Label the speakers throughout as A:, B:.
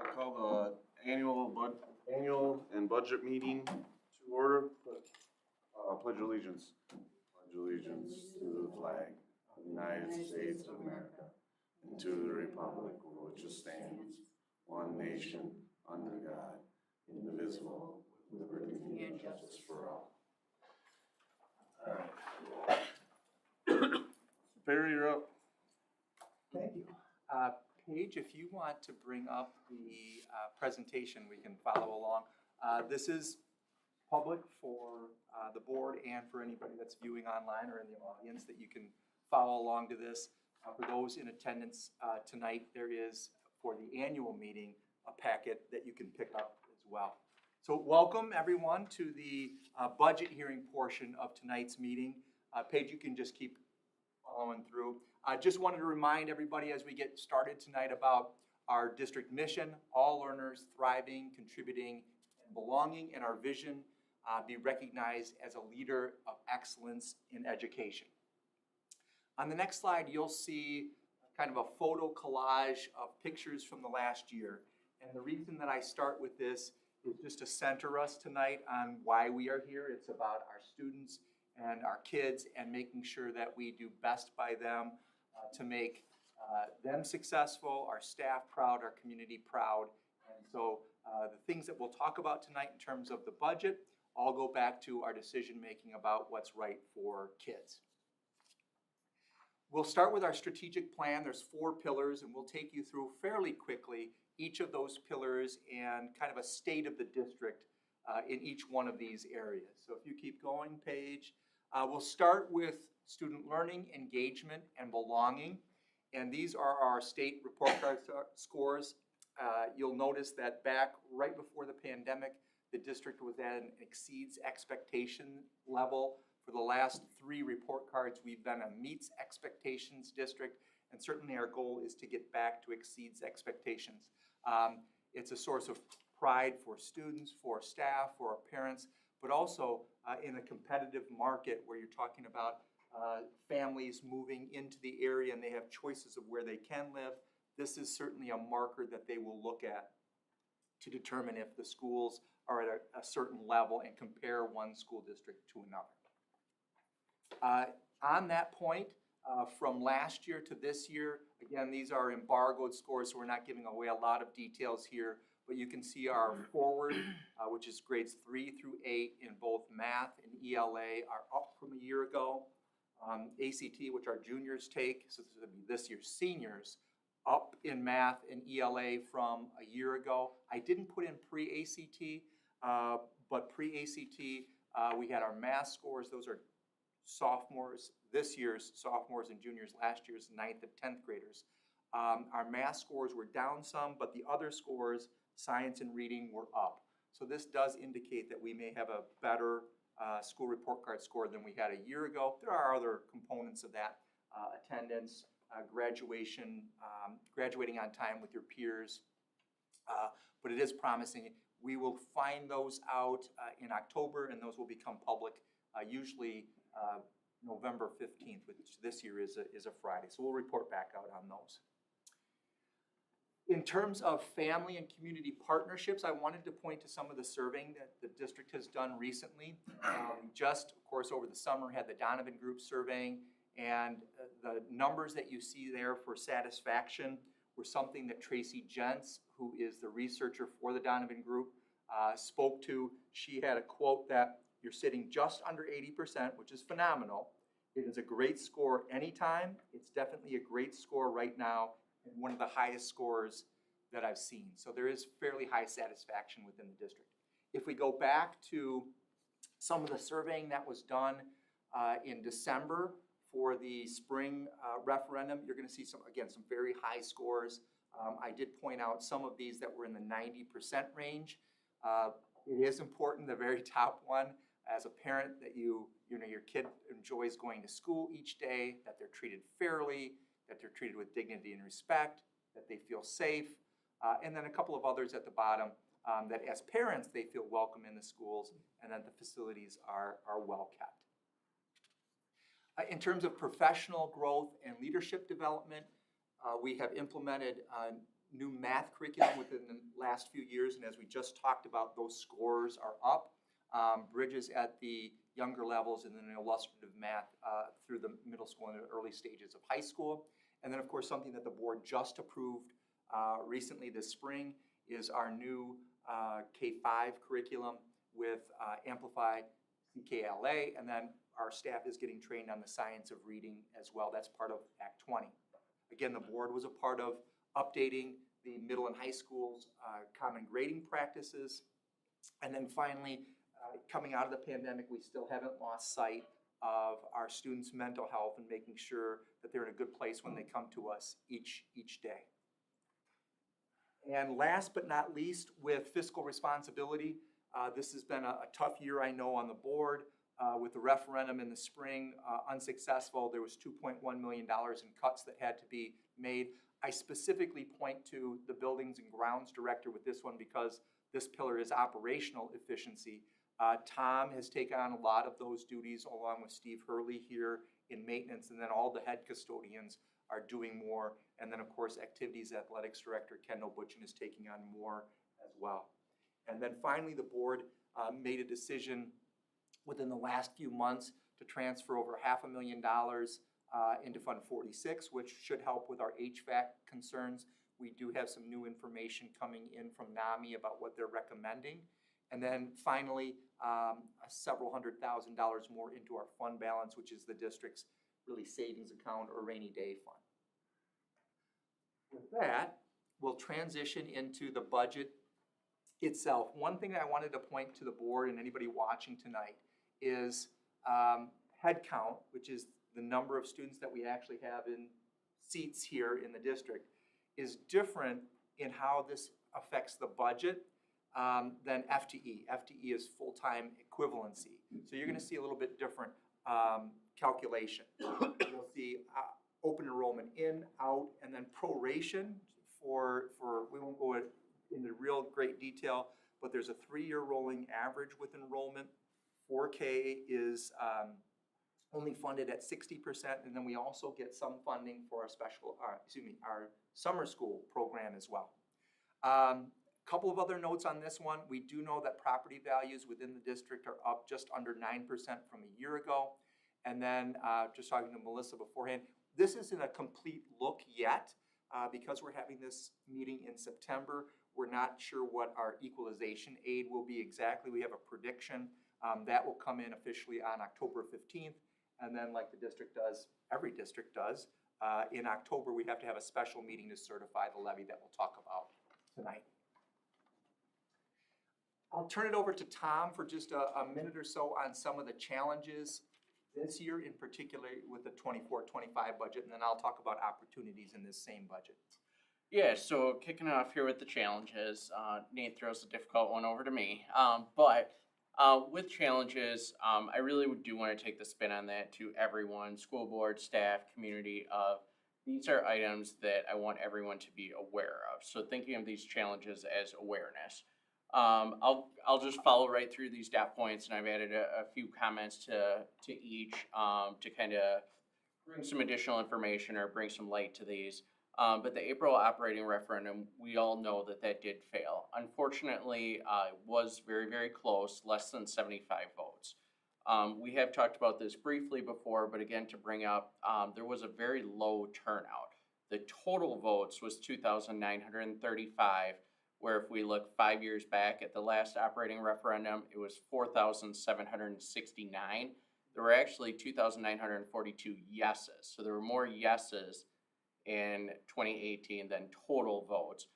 A: I'll call the annual and budget meeting to order. Pledge allegiance. Pledge allegiance to the flag of the United States of America and to the republic for which it stands, one nation, under God, indivisible, with liberty and justice for all. Barry, you're up.
B: Thank you. Paige, if you want to bring up the presentation, we can follow along. This is public for the board and for anybody that's viewing online or in the audience that you can follow along to this. For those in attendance tonight, there is, for the annual meeting, a packet that you can pick up as well. So welcome everyone to the budget hearing portion of tonight's meeting. Paige, you can just keep following through. I just wanted to remind everybody as we get started tonight about our district mission: all learners thriving, contributing, and belonging, and our vision, be recognized as a leader of excellence in education. On the next slide, you'll see kind of a photo collage of pictures from the last year. And the reason that I start with this is just to center us tonight on why we are here. It's about our students and our kids and making sure that we do best by them to make them successful, our staff proud, our community proud. And so the things that we'll talk about tonight in terms of the budget all go back to our decision making about what's right for kids. We'll start with our strategic plan. There's 4 pillars, and we'll take you through fairly quickly each of those pillars and kind of a state of the district in each one of these areas. So if you keep going, Paige. We'll start with student learning, engagement, and belonging. And these are our state report card scores. You'll notice that back right before the pandemic, the district was at an exceeds expectation level. For the last 3 report cards, we've been a meets expectations district, and certainly our goal is to get back to exceeds expectations. It's a source of pride for students, for staff, for our parents, but also in a competitive market where you're talking about families moving into the area and they have choices of where they can live. This is certainly a marker that they will look at to determine if the schools are at a certain level and compare one school district to another. On that point, from last year to this year, again, these are embargoed scores, so we're not giving away a lot of details here, but you can see our forward, which is grades 3 through 8 in both math and ELA, are up from a year ago. ACT, which our juniors take, so this is going to be this year's seniors, up in math and ELA from a year ago. I didn't put in pre-ACT, but pre-ACT, we had our math scores. Those are sophomores, this year's sophomores and juniors, last year's 9th and 10th graders. Our math scores were down some, but the other scores, science and reading, were up. So this does indicate that we may have a better school report card score than we had a year ago. There are other components of that: attendance, graduation, graduating on time with your peers, but it is promising. We will find those out in October, and those will become public usually November 15th, which this year is a Friday. So we'll report back out on those. In terms of family and community partnerships, I wanted to point to some of the surveying that the district has done recently. Just, of course, over the summer had the Donovan Group surveying, and the numbers that you see there for satisfaction were something that Tracy Jentz, who is the researcher for the Donovan Group, spoke to. She had a quote that you're sitting just under 80%, which is phenomenal. It is a great score anytime. It's definitely a great score right now, and one of the highest scores that I've seen. So there is fairly high satisfaction within the district. If we go back to some of the surveying that was done in December for the spring referendum, you're going to see some very high scores. I did point out some of these that were in the 90% range. It is important, the very top one, as a parent, that your kid enjoys going to school each day, that they're treated fairly, that they're treated with dignity and respect, that they feel safe, and then a couple of others at the bottom, that as parents they feel welcome in the schools, and that the facilities are well kept. In terms of professional growth and leadership development, we have implemented new math curriculum within the last few years, and as we just talked about, those scores are up. Bridges at the younger levels, and then illustrative math through the middle school and the early stages of high school. And then, of course, something that the board just approved recently this spring is our new K-5 curriculum with Amplify CKLA, and then our staff is getting trained on the science of reading as well. That's part of Act 20. Again, the board was a part of updating the middle and high schools' common grading practices. And then finally, coming out of the pandemic, we still haven't lost sight of our students' mental health and making sure that they're in a good place when they come to us each day. And last but not least, with fiscal responsibility, this has been a tough year, I know, on the board. With the referendum in the spring unsuccessful, there was $2.1 million in cuts that had to be made. I specifically point to the Buildings and Grounds Director with this one because this pillar is operational efficiency. Tom has taken on a lot of those duties along with Steve Hurley here in maintenance, and then all the head custodians are doing more. And then, of course, Activities Athletics Director Kendall Butchin is taking on more as well. And then finally, the board made a decision within the last few months to transfer over $500,000 into Fund 46, which should help with our HVAC concerns. We do have some new information coming in from NAMI about what they're recommending. And then finally, several $100,000 more into our fund balance, which is the district's really savings account or rainy day fund. With that, we'll transition into the budget itself. One thing I wanted to point to the board and anybody watching tonight is head count, which is the number of students that we actually have in seats here in the district, is different in how this affects the budget than FTE. FTE is full-time equivalency. So you're going to see a little bit different calculation. You'll see open enrollment in, out, and then proration for we won't go into real great detail, but there's a 3-year rolling average with enrollment. 4K is only funded at 60%, and then we also get some funding for our summer school program as well. Couple of other notes on this one. We do know that property values within the district are up just under 9% from a year ago. And then just talking to Melissa beforehand, this isn't a complete look yet because we're having this meeting in September. We're not sure what our equalization aid will be exactly. We have a prediction that will come in officially on October 15th. And then like the district does, every district does, in October we have to have a special meeting to certify the levy that we'll talk about tonight. I'll turn it over to Tom for just a minute or so on some of the challenges this year, in particular with the 24-25 budget, and then I'll talk about opportunities in this same budget.
C: Yeah, so kicking off here with the challenges, Nate throws a difficult one over to me, but with challenges, I really do want to take the spin on that to everyone, school board, staff, community, of these are items that I want everyone to be aware of. So thinking of these challenges as awareness. I'll just follow right through these dot points, and I've added a few comments to each to kind of bring some additional information or bring some light to these. But the April operating referendum, we all know that did fail. Unfortunately, it was very, very close, less than 75 votes. We have talked about this briefly before, but again, to bring up, there was a very low turnout. The total votes was 2,935. Where if we look 5 years back at the last operating referendum, it was 4,769. There were actually 2,942 yeses. So there were more yeses in 2018 than total votes.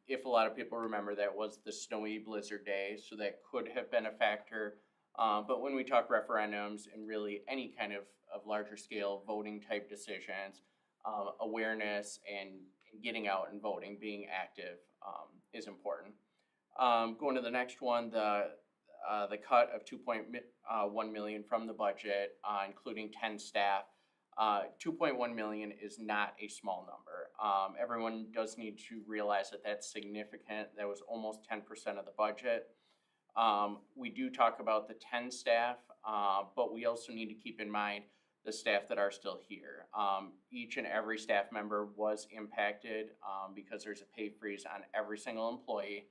C: If a lot of people remember, that was the snowy blizzard day, so that could have been a factor. But when we talk referendums and really any kind of larger scale voting type decisions, awareness and getting out and voting, being active, is important. Going to the next one, the cut of $2.1 million from the budget, including 10 staff. $2.1 million is not a small number. Everyone does need to realize that that's significant. That was almost 10% of the budget. We do talk about the 10 staff, but we also need to keep in mind the staff that are still here. Each and every staff member was impacted because there's a pay freeze on every single employee,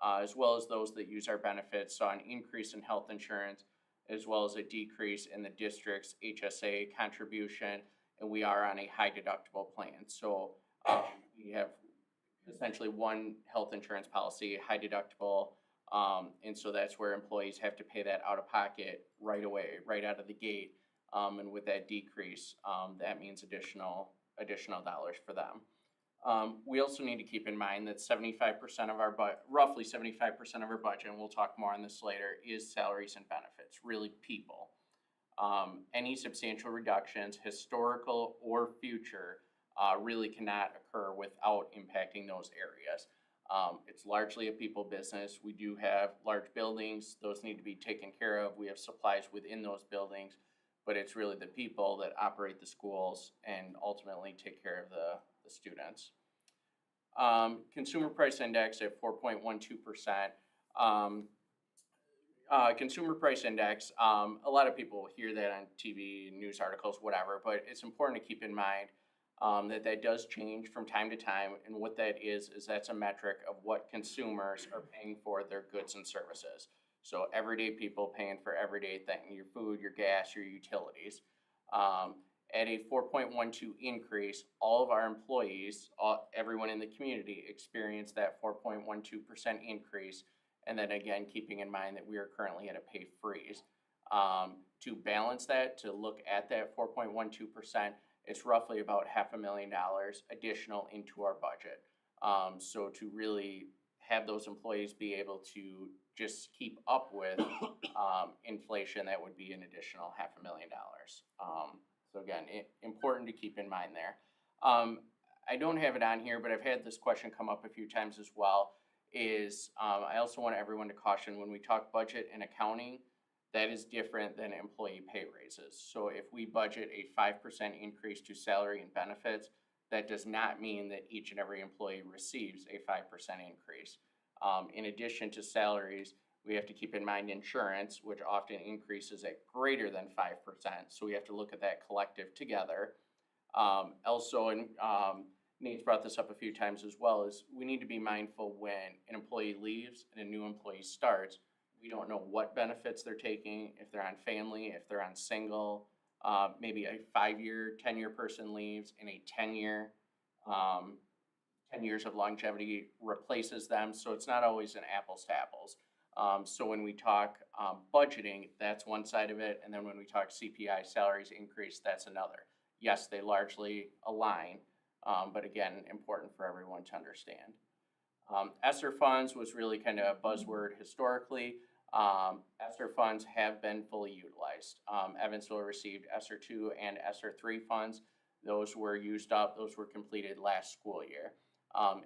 C: as well as those that use our benefits, saw an increase in health insurance, as well as a decrease in the district's HSA contribution, and we are on a high deductible plan. So we have essentially one health insurance policy, high deductible, and so that's where employees have to pay that out of pocket right away, right out of the gate. And with that decrease, that means additional dollars for them. We also need to keep in mind that 75% of our roughly 75% of our budget, and we'll talk more on this later, is salaries and benefits, really people. Any substantial reductions, historical or future, really cannot occur without impacting those areas. It's largely a people business. We do have large buildings. Those need to be taken care of. We have supplies within those buildings, but it's really the people that operate the schools and ultimately take care of the students. Consumer price index at 4.12%. Consumer price index, a lot of people hear that on TV, news articles, whatever, but it's important to keep in mind that does change from time to time, and what that is that's a metric of what consumers are paying for their goods and services. So everyday people paying for everyday things, your food, your gas, your utilities. At a 4.12 increase, all of our employees, everyone in the community experienced that 4.12% increase. And then again, keeping in mind that we are currently at a pay freeze. To balance that, to look at that 4.12%, it's roughly about $500,000 additional into our budget. So to really have those employees be able to just keep up with inflation, that would be an additional $500,000. So again, important to keep in mind there. I don't have it on here, but I've had this question come up a few times as well. I also want everyone to caution, when we talk budget and accounting, that is different than employee pay raises. So if we budget a 5% increase to salary and benefits, that does not mean that each and every employee receives a 5% increase. In addition to salaries, we have to keep in mind insurance, which often increases at greater than 5%. So we have to look at that collective together. Also, and Nate's brought this up a few times as well, is we need to be mindful when an employee leaves and a new employee starts. We don't know what benefits they're taking, if they're on family, if they're on single. Maybe a 5-year, 10-year person leaves and a 10-year, 10 years of longevity replaces them. So it's not always an apples to apples. So when we talk budgeting, that's one side of it. And then when we talk CPI, salaries increase, that's another. Yes, they largely align, but again, important for everyone to understand. ESSER funds was really kind of a buzzword historically. ESSER funds have been fully utilized. Evansville received ESSER 2 and ESSER 3 funds. Those were used up, those were completed last school year.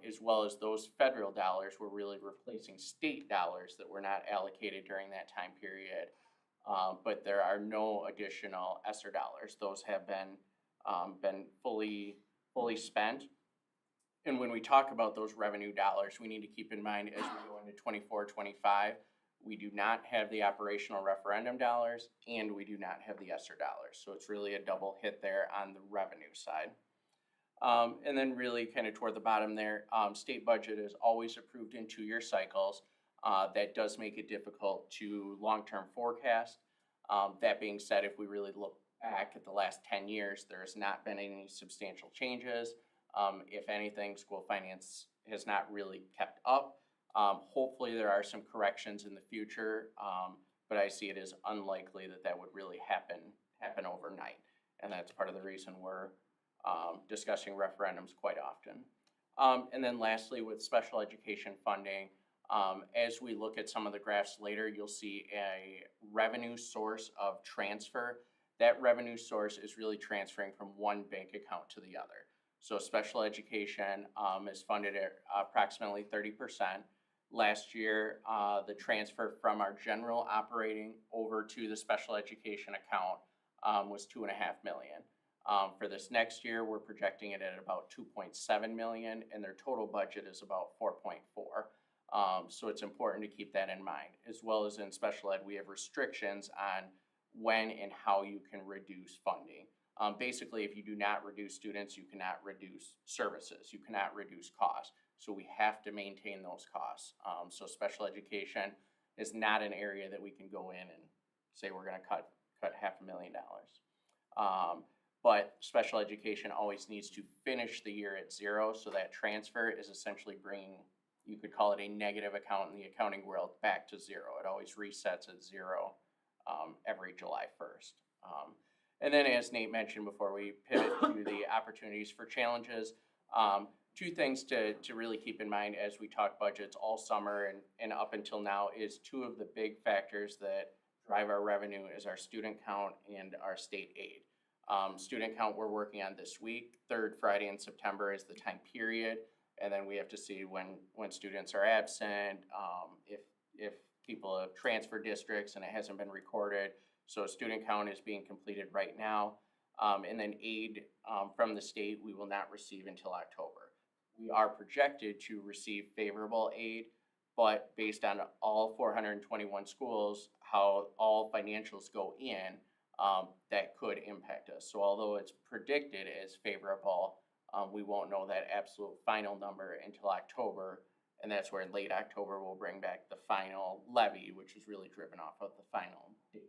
C: As well as those federal dollars were really replacing state dollars that were not allocated during that time period. But there are no additional ESSER dollars. Those have been fully spent. And when we talk about those revenue dollars, we need to keep in mind as we go into 24-25, we do not have the operational referendum dollars, and we do not have the ESSER dollars. So it's really a double hit there on the revenue side. And then really kind of toward the bottom there, state budget is always approved in 2-year cycles. That does make it difficult to long-term forecast. That being said, if we really look back at the last 10 years, there has not been any substantial changes. If anything, school finance has not really kept up. Hopefully there are some corrections in the future, but I see it as unlikely that would really happen overnight. And that's part of the reason we're discussing referendums quite often. And then lastly, with special education funding, as we look at some of the graphs later, you'll see a revenue source of transfer. That revenue source is really transferring from one bank account to the other. So special education is funded at approximately 30%. Last year, the transfer from our general operating over to the special education account was $2.5 million. For this next year, we're projecting it at about $2.7 million, and their total budget is about $4.4. So it's important to keep that in mind. As well as in special ed, we have restrictions on when and how you can reduce funding. Basically, if you do not reduce students, you cannot reduce services, you cannot reduce costs. So we have to maintain those costs. So special education is not an area that we can go in and say we're gonna cut $500,000. But special education always needs to finish the year at zero, so that transfer is essentially bringing, you could call it a negative account in the accounting world, back to zero. It always resets at zero every July 1st. And then as Nate mentioned before we pivot to the opportunities for challenges, two things to really keep in mind as we talk budgets all summer and up until now is two of the big factors that drive our revenue is our student count and our state aid. Student count we're working on this week, third Friday in September is the time period. And then we have to see when students are absent, if people have transferred districts and it hasn't been recorded. So student count is being completed right now. And then aid from the state we will not receive until October. We are projected to receive favorable aid, but based on all 421 schools, how all financials go in, that could impact us. So although it's predicted as favorable, we won't know that absolute final number until October. And that's where in late October we'll bring back the final levy, which is really driven off of the final data.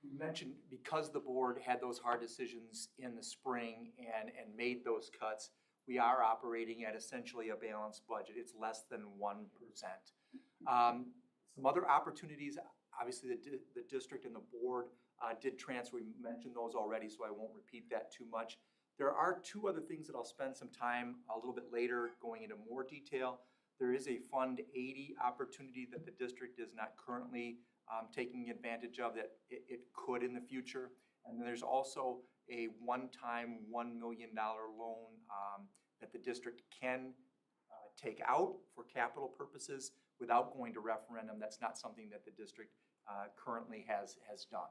B: You mentioned because the board had those hard decisions in the spring and made those cuts, we are operating at essentially a balanced budget. It's less than 1%. Some other opportunities, obviously the district and the board did transfer. We mentioned those already, so I won't repeat that too much. There are two other things that I'll spend some time a little bit later going into more detail. There is a Fund 80 opportunity that the district is not currently taking advantage of that it could in the future. And then there's also a one-time $1 million loan that the district can take out for capital purposes without going to referendum. That's not something that the district currently has done.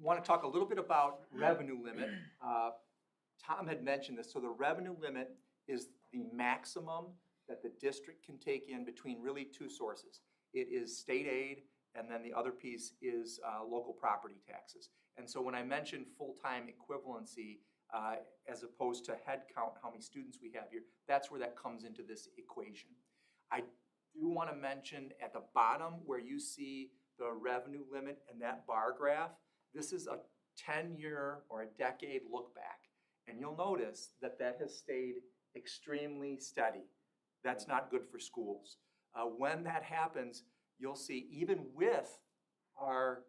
B: Want to talk a little bit about revenue limit. Tom had mentioned this. So the revenue limit is the maximum that the district can take in between really two sources. It is state aid, and then the other piece is local property taxes. And so when I mentioned full-time equivalency, as opposed to head count, how many students we have here, that's where that comes into this equation. I do want to mention at the bottom where you see the revenue limit and that bar graph, this is a 10-year or a decade look back. And you'll notice that that has stayed extremely steady. That's not good for schools. When that happens, you'll see even with our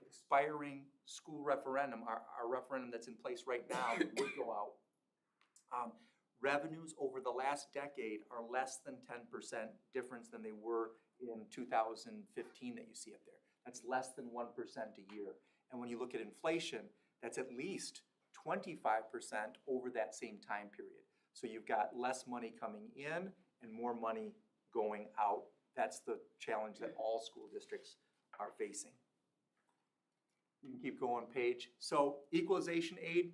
B: expiring school referendum, our referendum that's in place right now that would go out, revenues over the last decade are less than 10% difference than they were in 2015 that you see up there. That's less than 1% a year. And when you look at inflation, that's at least 25% over that same time period. So you've got less money coming in and more money going out. That's the challenge that all school districts are facing. You can keep going, Paige. So equalization aid,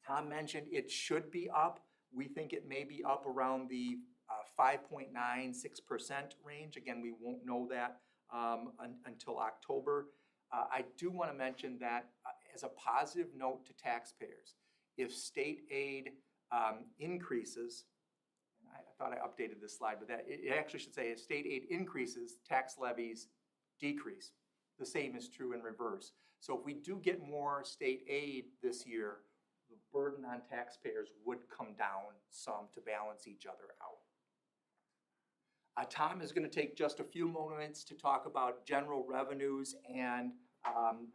B: Tom mentioned it should be up. We think it may be up around the 5.96% range. Again, we won't know that until October. I do want to mention that as a positive note to taxpayers, if state aid increases, I thought I updated this slide, but that it actually should say if state aid increases, tax levies decrease. The same is true in reverse. So if we do get more state aid this year, the burden on taxpayers would come down some to balance each other out. Tom is going to take just a few moments to talk about general revenues and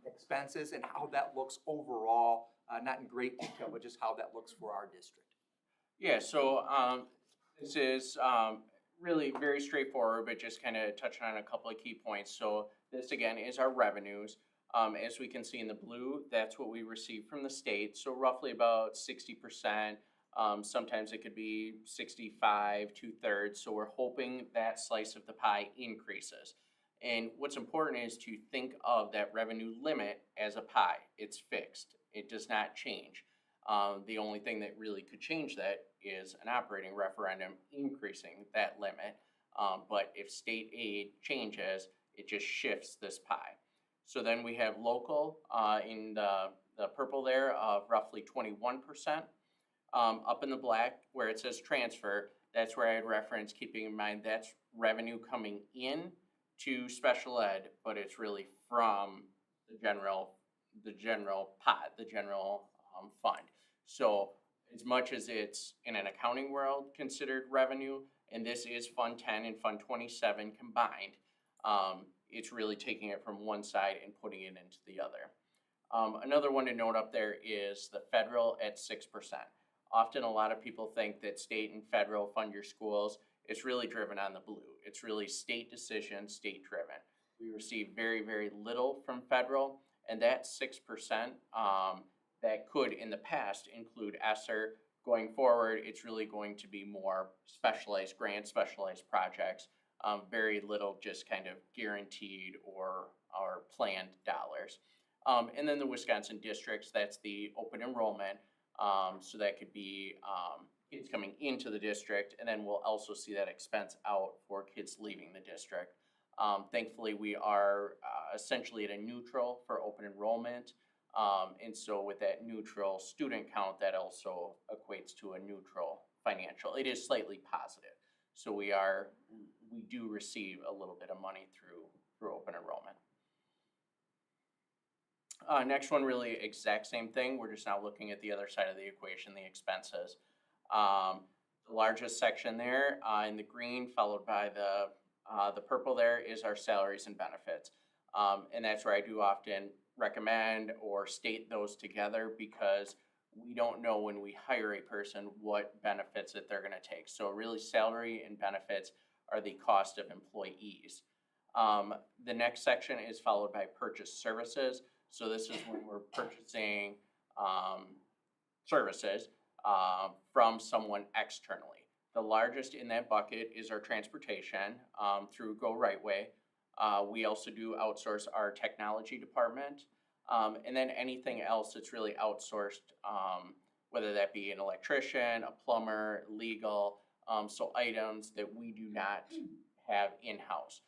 B: expenses and how that looks overall, not in great detail, but just how that looks for our district.
C: Yeah, so this is really very straightforward, but just kind of touching on a couple of key points. So this again is our revenues. As we can see in the blue, that's what we receive from the state. So roughly about 60%. Sometimes it could be 65, 2/3. So we're hoping that slice of the pie increases. And what's important is to think of that revenue limit as a pie. It's fixed. It does not change. The only thing that really could change that is an operating referendum increasing that limit. But if state aid changes, it just shifts this pie. So then we have local in the purple there of roughly 21%. Up in the black where it says transfer, that's where I'd reference, keeping in mind that's revenue coming in to special ed, but it's really from the general pot, the general fund. So as much as it's in an accounting world considered revenue, and this is Fund 10 and Fund 27 combined, it's really taking it from one side and putting it into the other. Another one to note up there is the federal at 6%. Often a lot of people think that state and federal fund your schools. It's really driven on the blue. It's really state decision, state driven. We receive very, very little from federal, and that 6% that could in the past include ESSER. Going forward, it's really going to be more specialized grants, specialized projects, very little just kind of guaranteed or planned dollars. And then the Wisconsin districts, that's the open enrollment. So that could be kids coming into the district, and then we'll also see that expense out for kids leaving the district. Thankfully, we are essentially at a neutral for open enrollment. And so with that neutral student count, that also equates to a neutral financial. It is slightly positive. So we do receive a little bit of money through open enrollment. Next one, really exact same thing. We're just now looking at the other side of the equation, the expenses. The largest section there in the green, followed by the purple there, is our salaries and benefits. And that's where I do often recommend or state those together, because we don't know when we hire a person what benefits that they're going to take. So really salary and benefits are the cost of employees. The next section is followed by purchase services. So this is when we're purchasing services from someone externally. The largest in that bucket is our transportation through Go Right Way. We also do outsource our technology department. And then anything else that's really outsourced, whether that be an electrician, a plumber, legal, so items that we do not have in-house.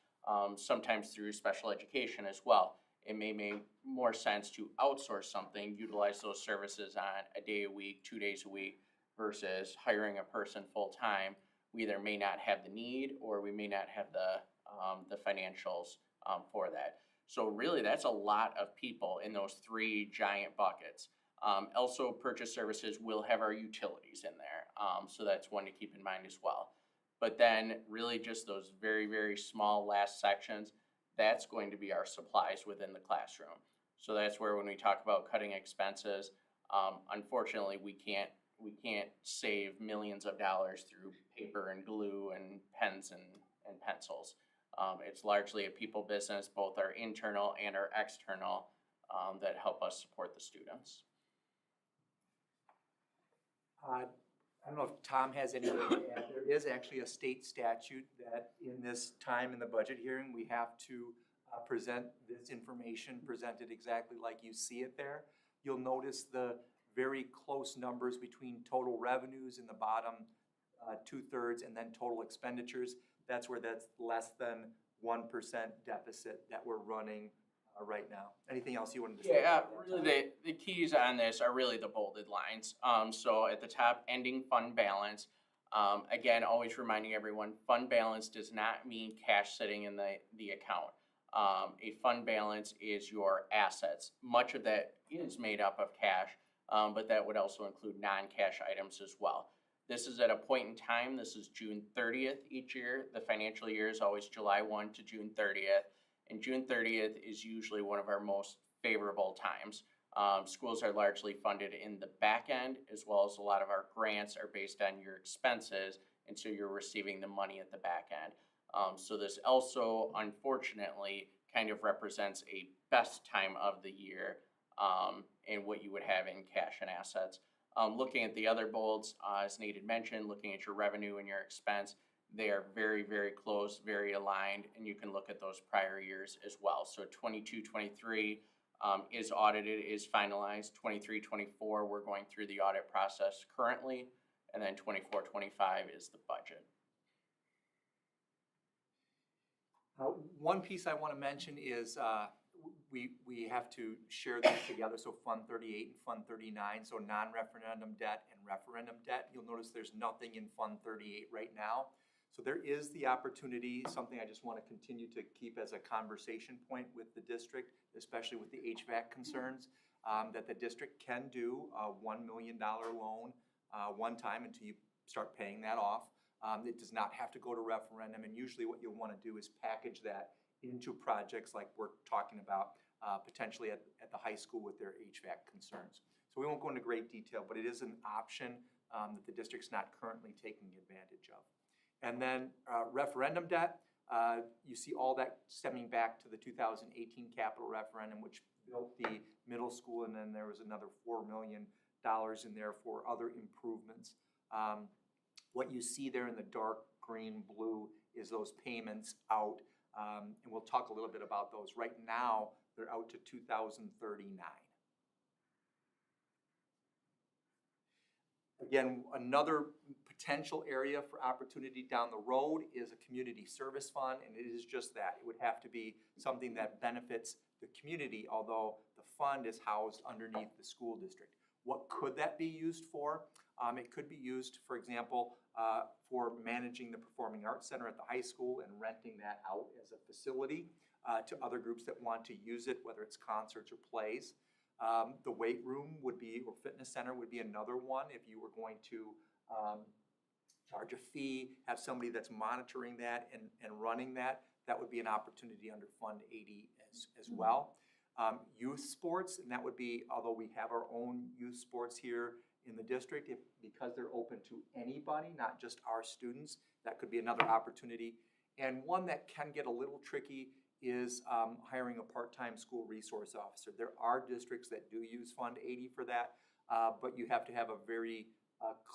C: Sometimes through special education as well. It may make more sense to outsource something, utilize those services on a day a week, 2 days a week, versus hiring a person full-time. We either may not have the need, or we may not have the financials for that. So really, that's a lot of people in those three giant buckets. Also, purchase services will have our utilities in there, so that's one to keep in mind as well. But then really just those very, very small last sections, that's going to be our supplies within the classroom. So that's where when we talk about cutting expenses, unfortunately we can't save millions of dollars through paper and glue and pens and pencils. It's largely a people business, both our internal and our external, that help us support the students.
B: I don't know if Tom has anything to add. There is actually a state statute that in this time in the budget hearing, we have to present this information presented exactly like you see it there. You'll notice the very close numbers between total revenues in the bottom 2/3 and then total expenditures. That's where that's less than 1% deficit that we're running right now. Anything else you wanted to say?
C: Yeah, really the keys on this are really the bolded lines. So at the top, ending fund balance. Again, always reminding everyone, fund balance does not mean cash sitting in the account. A fund balance is your assets. Much of that is made up of cash, but that would also include non-cash items as well. This is at a point in time. This is June 30th each year. The financial year is always July 1 to June 30th. And June 30th is usually one of our most favorable times. Schools are largely funded in the back end, as well as a lot of our grants are based on your expenses, and so you're receiving the money at the back end. So this also, unfortunately, kind of represents a best time of the year and what you would have in cash and assets. Looking at the other bolds, as Nate had mentioned, looking at your revenue and your expense, they are very, very close, very aligned, and you can look at those prior years as well. So 22-23 is audited, is finalized. 23-24, we're going through the audit process currently, and then 24-25 is the budget.
B: One piece I want to mention is we have to share these together, so Fund 38 and Fund 39, so non-referendum debt and referendum debt. You'll notice there's nothing in Fund 38 right now. So there is the opportunity, something I just want to continue to keep as a conversation point with the district, especially with the HVAC concerns, that the district can do a $1 million loan one time until you start paying that off. It does not have to go to referendum, and usually what you'll want to do is package that into projects like we're talking about potentially at the high school with their HVAC concerns. So we won't go into great detail, but it is an option that the district's not currently taking advantage of. And then referendum debt, you see all that stemming back to the 2018 capital referendum, which built the middle school, and then there was another $4 million in there for other improvements. What you see there in the dark green blue is those payments out, and we'll talk a little bit about those. Right now, they're out to 2039. Again, another potential area for opportunity down the road is a community service fund, and it is just that. It would have to be something that benefits the community, although the fund is housed underneath the school district. What could that be used for? It could be used, for example, for managing the Performing Arts Center at the high school and renting that out as a facility to other groups that want to use it, whether it's concerts or plays. The weight room would be, or fitness center would be another one if you were going to charge a fee, have somebody that's monitoring that and running that. That would be an opportunity under Fund 80 as well. Youth sports, and that would be, although we have our own youth sports here in the district, because they're open to anybody, not just our students, that could be another opportunity. And one that can get a little tricky is hiring a part-time school resource officer. There are districts that do use Fund 80 for that, but you have to have a very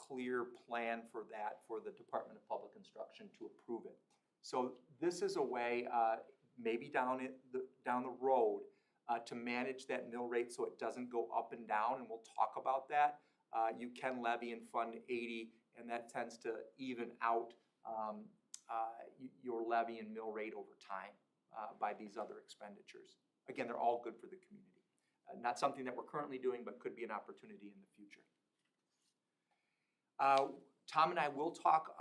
B: clear plan for that for the Department of Public Instruction to approve it. So this is a way, maybe down the road, to manage that mill rate so it doesn't go up and down, and we'll talk about that. You can levy in Fund 80, and that tends to even out your levy and mill rate over time by these other expenditures. Again, they're all good for the community. Not something that we're currently doing, but could be an opportunity in the future. Tom and I will talk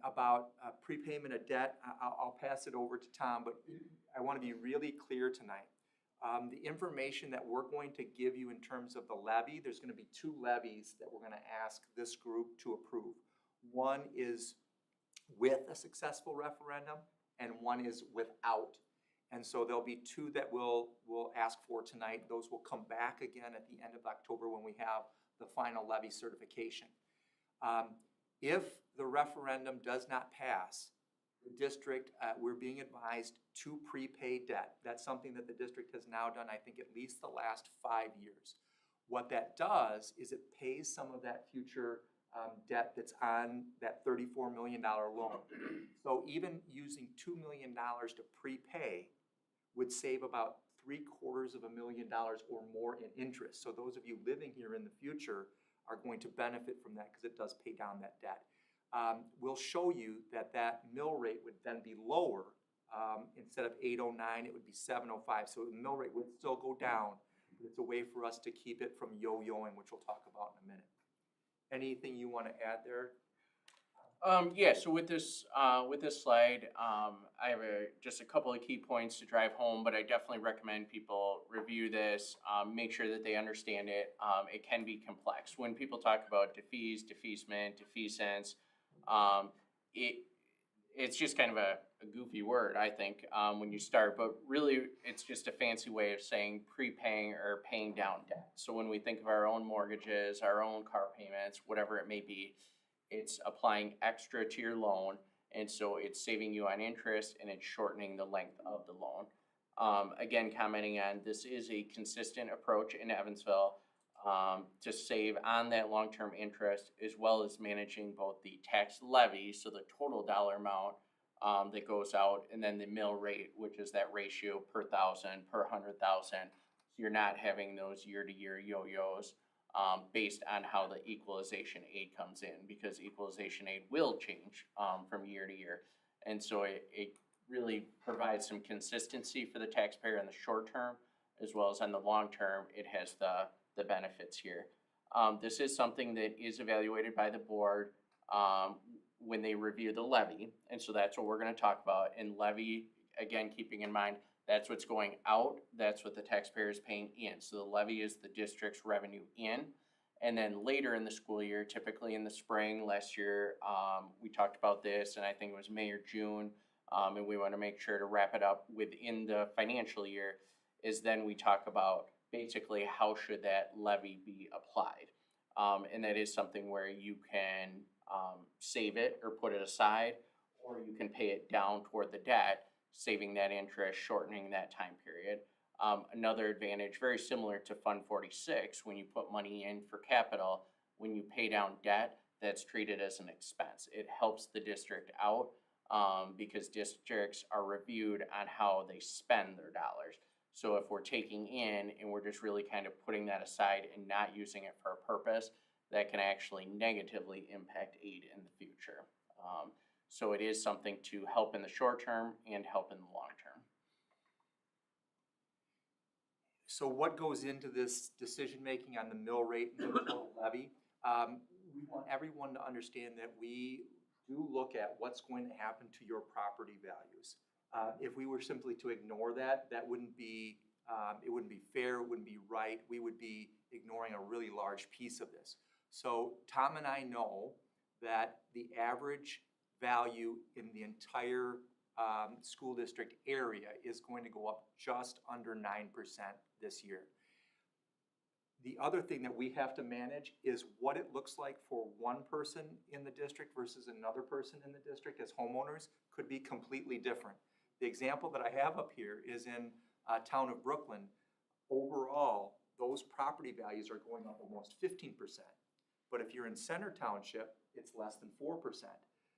B: about prepayment of debt. I'll pass it over to Tom, but I want to be really clear tonight. The information that we're going to give you in terms of the levy, there's going to be two levies that we're going to ask this group to approve. One is with a successful referendum, and one is without. And so there'll be two that we'll ask for tonight. Those will come back again at the end of October when we have the final levy certification. If the referendum does not pass, the district, we're being advised to prepay debt. That's something that the district has now done, I think, at least the last 5 years. What that does is it pays some of that future debt that's on that $34 million loan. So even using $2 million to prepay would save about $750,000 or more in interest. So those of you living here in the future are going to benefit from that because it does pay down that debt. We'll show you that that mill rate would then be lower. Instead of 809, it would be 705. So the mill rate would still go down, but it's a way for us to keep it from yo-yoing, which we'll talk about in a minute. Anything you want to add there?
C: Yeah, so with this slide, I have just a couple of key points to drive home, but I definitely recommend people review this, make sure that they understand it. It can be complex. When people talk about defease, defeasement, defeasance, it's just kind of a goofy word, I think, when you start, but really it's just a fancy way of saying prepaying or paying down debt. So when we think of our own mortgages, our own car payments, whatever it may be, it's applying extra to your loan, and so it's saving you on interest and it's shortening the length of the loan. Again, commenting on this is a consistent approach in Evansville to save on that long-term interest, as well as managing both the tax levy, so the total dollar amount that goes out, and then the mill rate, which is that ratio per thousand, per 100,000. So you're not having those year-to-year yo-yos based on how the equalization aid comes in, because equalization aid will change from year to year. And so it really provides some consistency for the taxpayer in the short term, as well as on the long term, it has the benefits here. This is something that is evaluated by the board when they review the levy, and so that's what we're gonna talk about. And levy, again, keeping in mind, that's what's going out, that's what the taxpayer is paying in. So the levy is the district's revenue in. And then later in the school year, typically in the spring, last year, we talked about this, and I think it was May or June, and we want to make sure to wrap it up within the financial year, is then we talk about basically how should that levy be applied. And that is something where you can save it or put it aside, or you can pay it down toward the debt, saving that interest, shortening that time period. Another advantage, very similar to Fund 46, when you put money in for capital, when you pay down debt, that's treated as an expense. It helps the district out because districts are reviewed on how they spend their dollars. So if we're taking in and we're just really kind of putting that aside and not using it for a purpose, that can actually negatively impact aid in the future. So it is something to help in the short term and help in the long term.
B: So what goes into this decision-making on the mill rate and the total levy? We want everyone to understand that we do look at what's going to happen to your property values. If we were simply to ignore that, that wouldn't be, it wouldn't be fair, it wouldn't be right. We would be ignoring a really large piece of this. So Tom and I know that the average value in the entire school district area is going to go up just under 9% this year. The other thing that we have to manage is what it looks like for one person in the district versus another person in the district as homeowners could be completely different. The example that I have up here is in town of Brooklyn. Overall, those property values are going up almost 15%. But if you're in Center Township, it's less than 4%.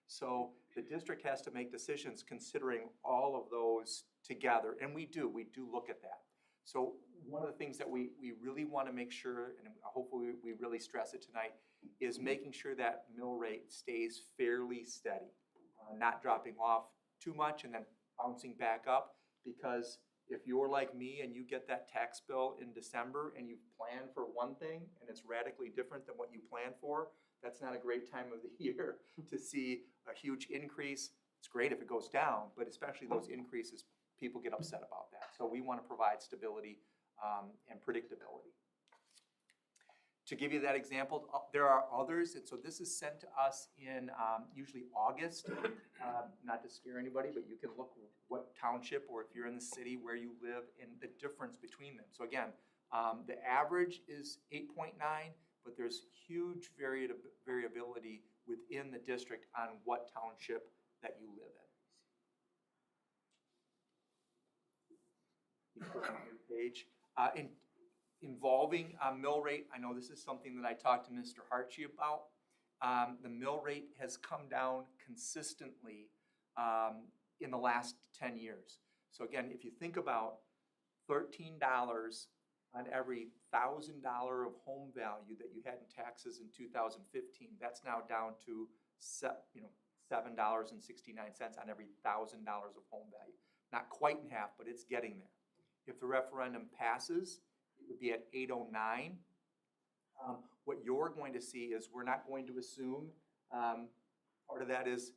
B: So the district has to make decisions considering all of those together, and we do look at that. So one of the things that we really want to make sure, and hopefully we really stress it tonight, is making sure that mill rate stays fairly steady, not dropping off too much and then bouncing back up, because if you're like me and you get that tax bill in December and you plan for one thing and it's radically different than what you planned for, that's not a great time of the year to see a huge increase. It's great if it goes down, but especially those increases, people get upset about that. So we want to provide stability and predictability. To give you that example, there are others, and so this is sent to us in usually August. Not to scare anybody, but you can look what township, or if you're in the city where you live, and the difference between them. So again, the average is 8.9, but there's huge variability within the district on what township that you live in. You click on your page. Involving mill rate, I know this is something that I talked to Mr. Hartshee about. The mill rate has come down consistently in the last 10 years. So again, if you think about $13 on every $1,000 of home value that you had in taxes in 2015, that's now down to $7.69 on every $1,000 of home value. Not quite in half, but it's getting there. If the referendum passes, it would be at 809. What you're going to see is we're not going to assume, part of that is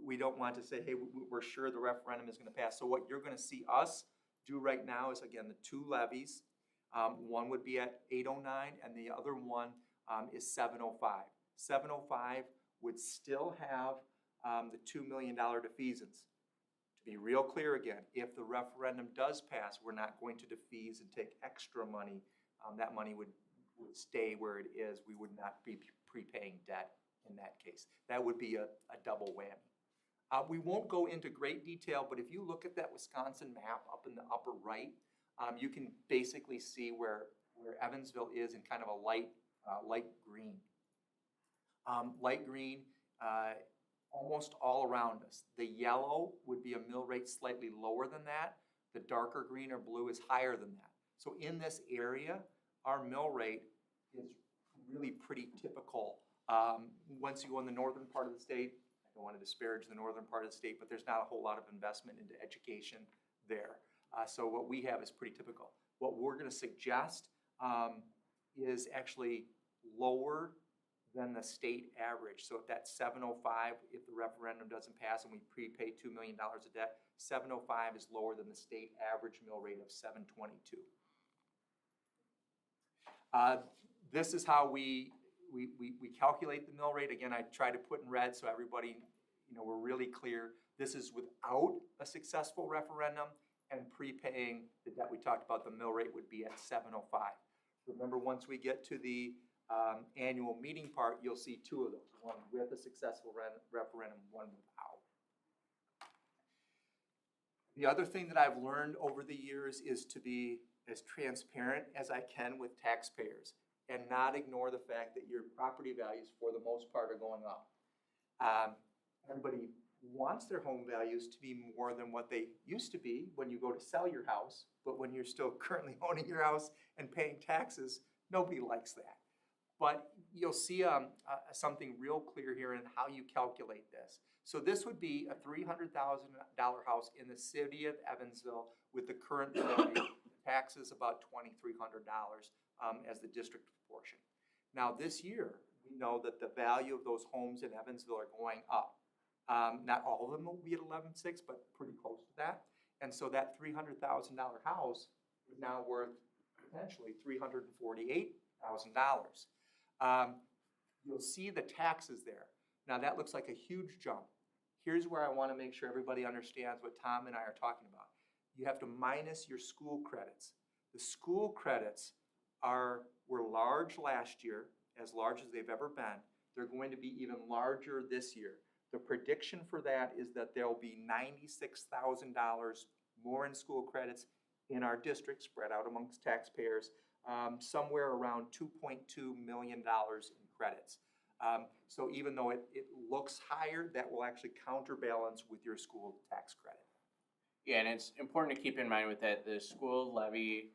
B: we don't want to say, hey, we're sure the referendum is going to pass. So what you're going to see us do right now is, again, the two levies. One would be at 809 and the other one is 705. 705 would still have the $2 million defeasance. To be real clear again, if the referendum does pass, we're not going to defease and take extra money. That money would stay where it is. We would not be prepaying debt in that case. That would be a double whammy. We won't go into great detail, but if you look at that Wisconsin map up in the upper right, you can basically see where Evansville is in kind of a light green. Light green, almost all around us. The yellow would be a mill rate slightly lower than that. The darker green or blue is higher than that. So in this area, our mill rate is really pretty typical. Once you go in the northern part of the state, don't want to disparage the northern part of the state, but there's not a whole lot of investment into education there. So what we have is pretty typical. What we're going to suggest is actually lower than the state average. So if that's 705, if the referendum doesn't pass and we prepay $2 million of debt, 705 is lower than the state average mill rate of 722. This is how we calculate the mill rate. Again, I try to put in red so everybody, we're really clear. This is without a successful referendum and prepaying the debt we talked about. The mill rate would be at 705. Remember, once we get to the annual meeting part, you'll see two of those, one with a successful referendum, one without. The other thing that I've learned over the years is to be as transparent as I can with taxpayers and not ignore the fact that your property values, for the most part, are going up. Everybody wants their home values to be more than what they used to be when you go to sell your house, but when you're still currently owning your house and paying taxes, nobody likes that. But you'll see something real clear here in how you calculate this. So this would be a $300,000 house in the city of Evansville with the current value. Taxes about $2,300 as the district portion. Now this year, we know that the value of those homes in Evansville are going up. Not all of them will be at 11.6, but pretty close to that. And so that $300,000 house is now worth potentially $348,000. You'll see the taxes there. Now that looks like a huge jump. Here's where I want to make sure everybody understands what Tom and I are talking about. You have to minus your school credits. The school credits were large last year, as large as they've ever been. They're going to be even larger this year. The prediction for that is that there will be $96,000 more in school credits in our district, spread out amongst taxpayers, somewhere around $2.2 million in credits. So even though it looks higher, that will actually counterbalance with your school tax credit.
C: Yeah, and it's important to keep in mind with that the school levy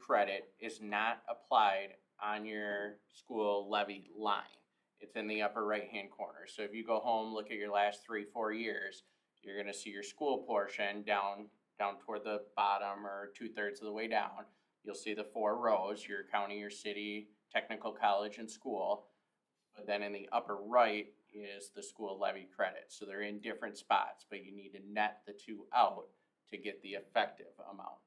C: credit is not applied on your school levy line. It's in the upper right-hand corner. So if you go home, look at your last 3-4 years, you're going to see your school portion down toward the bottom or 2/3 of the way down. You'll see the 4 rows, your county, your city, technical college, and school. But then in the upper right is the school levy credit. So they're in different spots, but you need to net the two out to get the effective amount.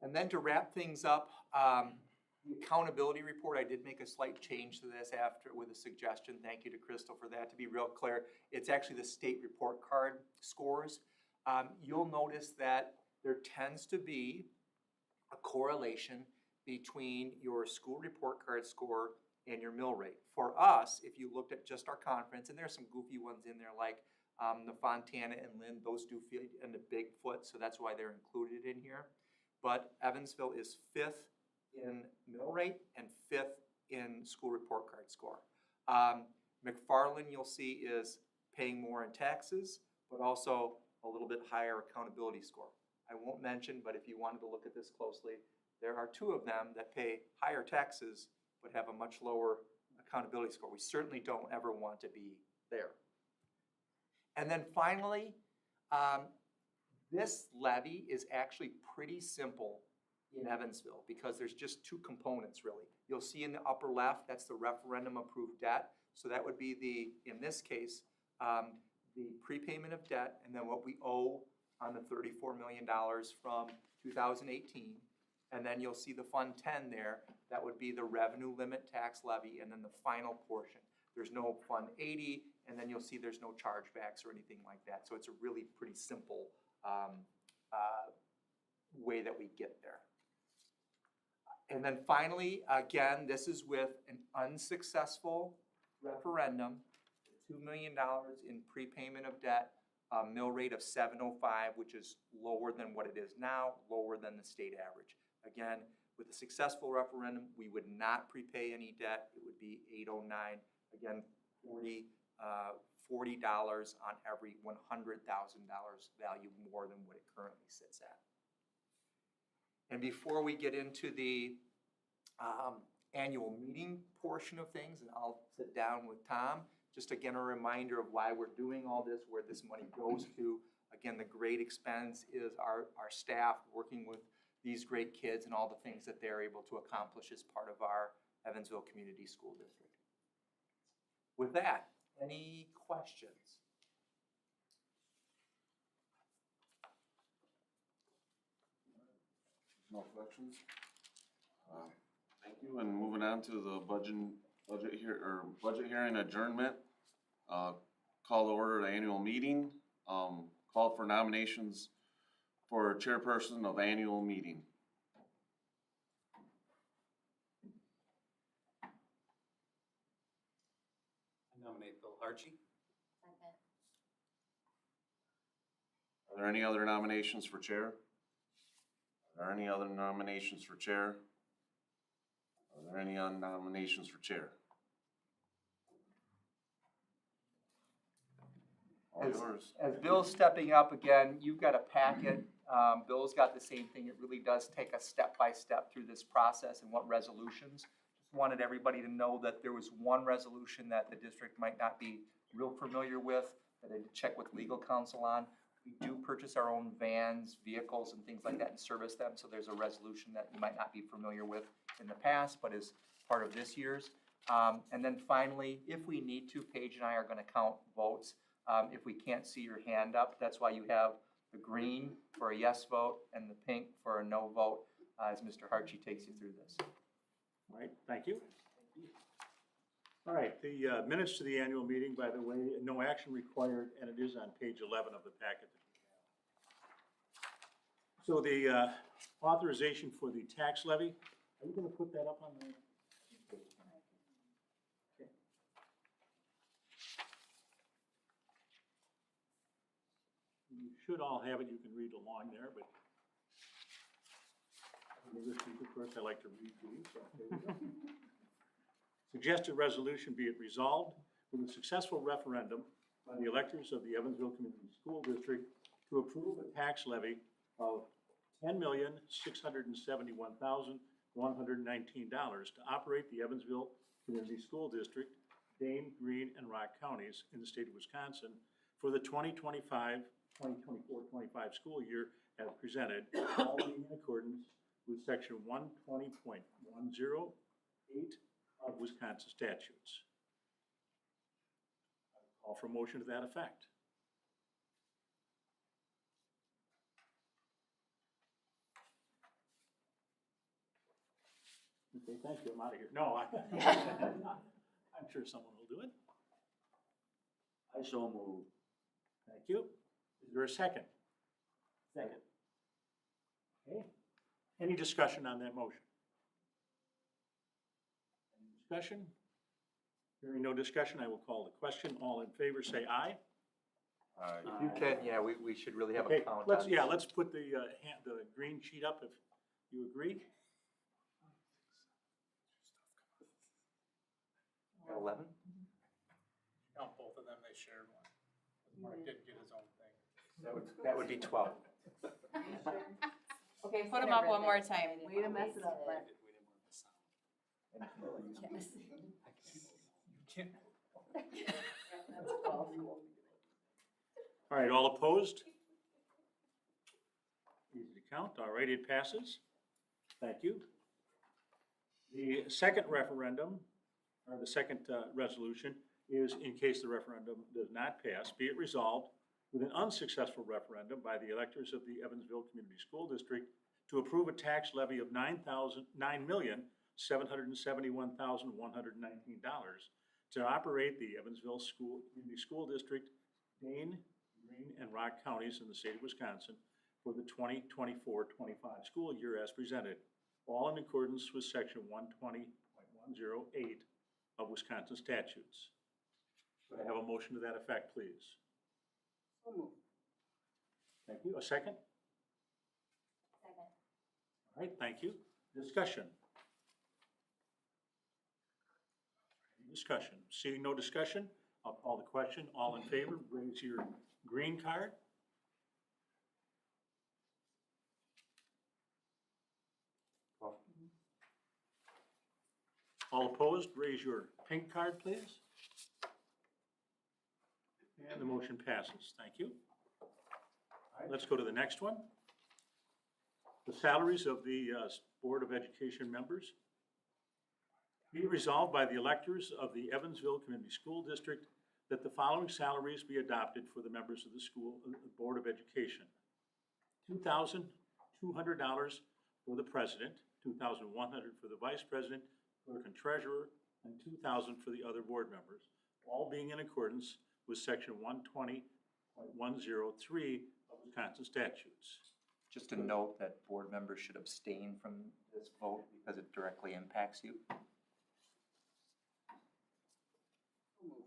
B: And then to wrap things up, the accountability report, I did make a slight change to this after with a suggestion. Thank you to Crystal for that. To be real clear, it's actually the state report card scores. You'll notice that there tends to be a correlation between your school report card score and your mill rate. For us, if you looked at just our conference, and there's some goofy ones in there like the Fontana and Lynn, those do fit into Bigfoot, so that's why they're included in here. But Evansville is 5th in mill rate and 5th in school report card score. McFarland, you'll see, is paying more in taxes, but also a little bit higher accountability score. I won't mention, but if you wanted to look at this closely, there are 2 of them that pay higher taxes but have a much lower accountability score. We certainly don't ever want to be there. And then finally, this levy is actually pretty simple in Evansville because there's just 2 components really. You'll see in the upper left, that's the referendum approved debt. So that would be in this case, the prepayment of debt and then what we owe on the $34 million from 2018. And then you'll see the Fund 10 there. That would be the revenue limit tax levy and then the final portion. There's no Fund 80, and then you'll see there's no chargebacks or anything like that. So it's a really pretty simple way that we get there. And then finally, again, this is with an unsuccessful referendum, $2 million in prepayment of debt, a mill rate of 705, which is lower than what it is now, lower than the state average. Again, with a successful referendum, we would not prepay any debt. It would be 809. Again, $40 on every $100,000 value more than what it currently sits at. And before we get into the annual meeting portion of things, and I'll sit down with Tom, Just again, a reminder of why we're doing all this, where this money goes to. Again, the great expense is our staff working with these great kids and all the things that they're able to accomplish as part of our Evansville Community School District. With that, any questions?
A: No questions? Thank you, and moving on to the budget hearing adjournment. Call to order the annual meeting. Call for nominations for chairperson of annual meeting.
D: I nominate Bill Harchie.
E: Second.
A: Are there any other nominations for chair? Are there any other nominations for chair? Are there any nominations for chair? All yours.
B: As Bill's stepping up again, you've got a packet. Bill's got the same thing. It really does take us step by step through this process and what resolutions. Just wanted everybody to know that there was one resolution that the district might not be real familiar with, that I did check with legal counsel on. We do purchase our own vans, vehicles, and things like that and service them, so there's a resolution that you might not be familiar with in the past, but is part of this year's. And then finally, if we need to, Paige and I are gonna count votes. If we can't see your hand up, that's why you have the green for a yes vote and the pink for a no vote, as Mr. Harchie takes you through this.
F: All right, thank you. All right, the minutes to the annual meeting, by the way, no action required, and it is on page 11 of the packet that we have. So the authorization for the tax levy, are you gonna put that up on the? Okay. You should all have it, you can read along there, but of course, I like to read these, so there we go. Suggested resolution, be it resolved, with a successful referendum by the electors of the Evansville Community School District to approve a tax levy of $10,671,119 to operate the Evansville Community School District, Dane, Greene, and Rock counties in the state of Wisconsin for the 2024-25 school year as presented, all being in accordance with section 120.108 of Wisconsin statutes. I call for a motion to that effect. Okay, thank you, I'm out of here. No, I'm sure someone will do it.
D: I so move.
F: Thank you. Is there a second?
D: Second.
F: Okay. Any discussion on that motion? Any discussion? Hearing no discussion, I will call the question. All in favor, say aye.
B: If you can, yeah, we should really have a
F: Okay,
B: count
F: let's,
B: on
F: yeah,
B: this.
F: let's put the green sheet up if you agree.
B: 11?
D: Count both of them, they shared one. Mark didn't get his own thing.
B: That would be 12.
E: Okay,
G: Put them up one more time.
E: Way to mess it up, but.
D: We didn't want the sound.
E: Yes.
D: You can't.
F: All right, all opposed? Easy to count. All right, it passes. Thank you. The second referendum, or the second resolution, is in case the referendum does not pass, be it resolved with an unsuccessful referendum by the electors of the Evansville Community School District to approve a tax levy of $9,771,119 to operate the Evansville Community School District, Dane, Greene, and Rock counties in the state of Wisconsin for the 2024-25 school year as presented, all in accordance with section 120.108 of Wisconsin statutes. Could I have a motion to that effect, please? Thank you. A second?
E: Second.
F: All right, thank you. Discussion. Any discussion? Seeing no discussion, I'll call the question. All in favor, raise your green card. All opposed, raise your pink card, please. And the motion passes. Thank you. All right, let's go to the next one. The salaries of the Board of Education members. Be it resolved by the electors of the Evansville Community School District that the following salaries be adopted for the members of the Board of Education. $2,200 for the president, $2,100 for the vice president, clerk and treasurer, and $2,000 for the other board members, all being in accordance with section 120.103 of Wisconsin statutes.
B: Just to note that board members should abstain from this vote because it directly impacts you.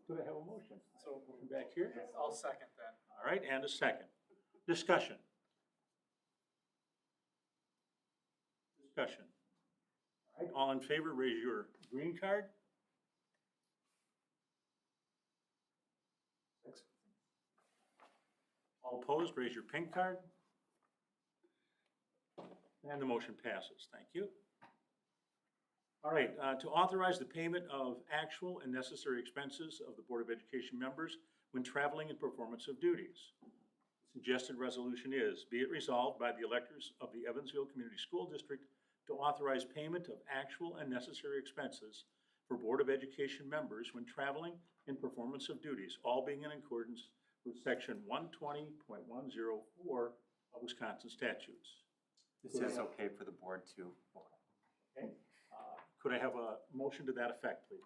F: Could I have a motion?
D: So
F: Motion back here.
D: I'll second that.
F: All right, and a second. Discussion. Discussion. All right, all in favor, raise your green card. All opposed, raise your pink card. And the motion passes. Thank you. All right, to authorize the payment of actual and necessary expenses of the Board of Education members when traveling in performance of duties. The suggested resolution is, be it resolved by the electors of the Evansville Community School District to authorize payment of actual and necessary expenses for Board of Education members when traveling in performance of duties, all being in accordance with section 120.104 of Wisconsin statutes.
B: This is okay for the board to.
F: Okay. Could I have a motion to that effect, please?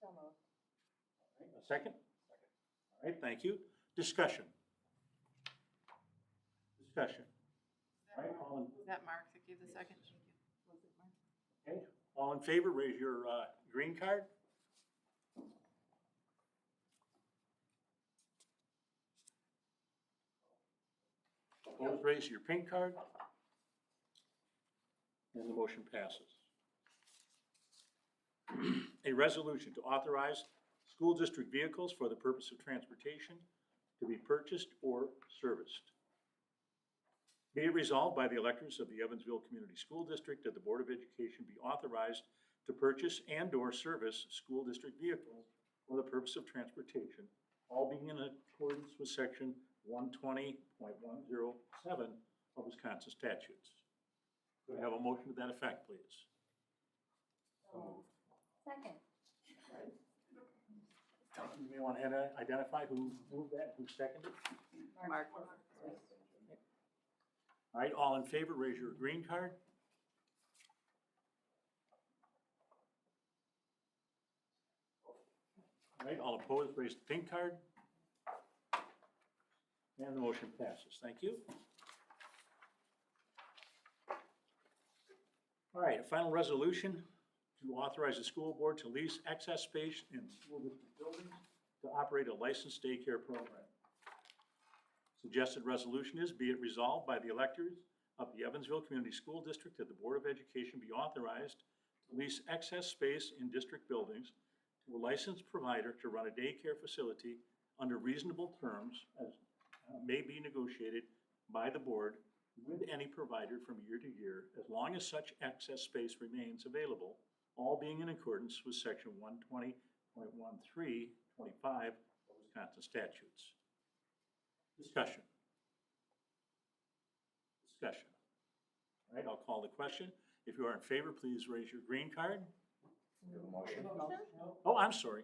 E: So moved.
F: A second? All right, thank you. Discussion. Discussion. All right, all in,
G: Was that Mark that gave the second? Thank you. Was it Mark?
F: okay, all in favor, raise your green card. Opposed, raise your pink card. And the motion passes. A resolution to authorize school district vehicles for the purpose of transportation to be purchased or serviced. Be it resolved by the electors of the Evansville Community School District that the Board of Education be authorized to purchase and/or service school district vehicles for the purpose of transportation, all being in accordance with section 120.107 of Wisconsin statutes. Could I have a motion to that effect, please?
E: So moved. Second.
F: You may want to identify who moved that, who seconded.
G: Mark.
F: All right, all in favor, raise your green card. All right, all opposed, raise the pink card. And the motion passes. Thank you. All right, a final resolution to authorize the school board to lease excess space in school district buildings to operate a licensed daycare program. Suggested resolution is, be it resolved by the electors of the Evansville Community School District that the Board of Education be authorized to lease excess space in district buildings to a licensed provider to run a daycare facility under reasonable terms as may be negotiated by the board with any provider from year to year, as long as such excess space remains available, all being in accordance with section 120.1325 of Wisconsin statutes. Discussion. Discussion. All right, I'll call the question. If you are in favor, please raise your green card.
B: You have a motion?
F: Oh, I'm sorry.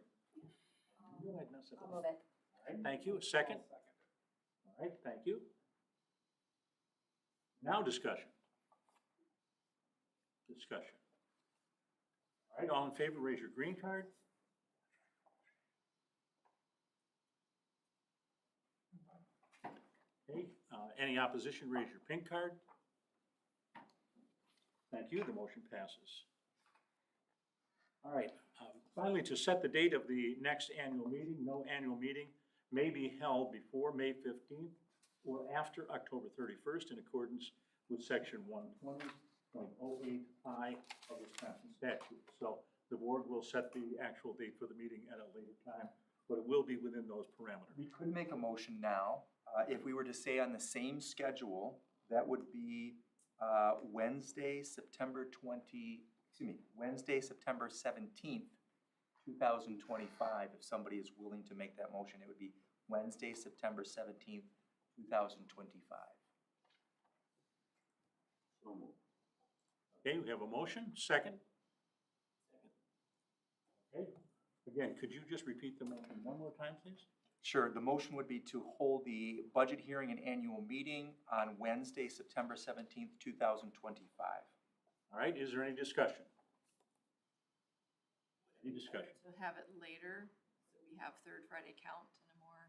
F: You might mess it
E: I'll
F: up.
E: move it.
F: All right, thank you. A second? All right, thank you. Now discussion. Discussion. All right, all in favor, raise your green card. Okay, any opposition, raise your pink card. Thank you, the motion passes. All right, finally, to set the date of the next annual meeting, no annual meeting may be held before May 15th or after October 31st in accordance with section 120.085 of Wisconsin statutes. So the board will set the actual date for the meeting at a later time, but it will be within those parameters.
B: We could make a motion now. If we were to say on the same schedule, that would be Wednesday, September 17th 2025. If somebody is willing to make that motion, it would be Wednesday, September 17th, 2025.
F: Okay, we have a motion, second? Okay, again, could you just repeat the motion one more time, please?
B: Sure, the motion would be to hold the budget hearing and annual meeting on Wednesday, September 17th, 2025.
F: All right, is there any discussion? Any discussion?
G: To have it later, so we have third Friday count and a more,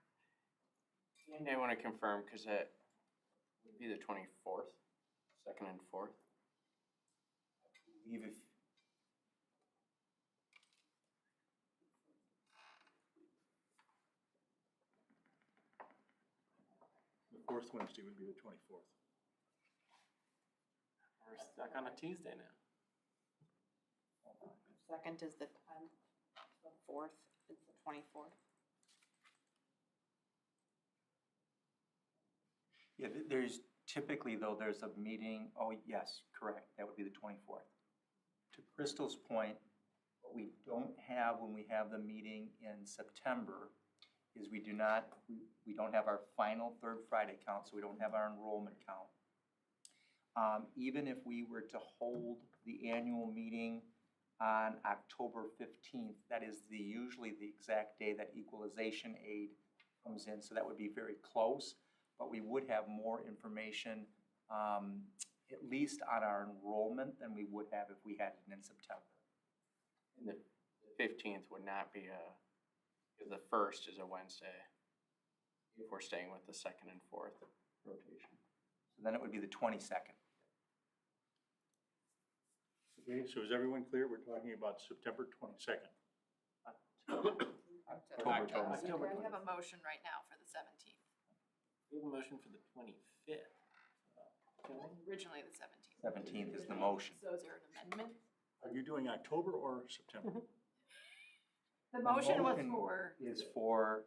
C: And I want to confirm, because it would be the 24th, 2nd and 4th.
B: Leave if,
F: The fourth Wednesday would be the 24th.
H: We're stuck on a Tuesday now.
G: second is the 10th, the 4th is the 24th.
B: yeah, there's typically though, there's a meeting, oh yes, correct, that would be the 24th. To Crystal's point, what we don't have when we have the meeting in September is we don't have our final third Friday count, so we don't have our enrollment count. Even if we were to hold the annual meeting on October 15th, that is usually the exact day that equalization aid comes in, so that would be very close, but we would have more information, at least on our enrollment than we would have if we had it in September.
C: And the 15th would not be because the 1st is a Wednesday, if we're staying with the 2nd and 4th rotation.
B: So then it would be the 22nd.
F: Okay, so is everyone clear? We're talking about September 22nd.
B: October
G: So we have a motion right now for the 17th,
H: We have a motion for the 25th.
G: originally the 17th.
B: 17th is the motion.
G: So is there an amendment?
F: Are you doing October or September?
G: The motion was
B: motion
G: for,
B: Is for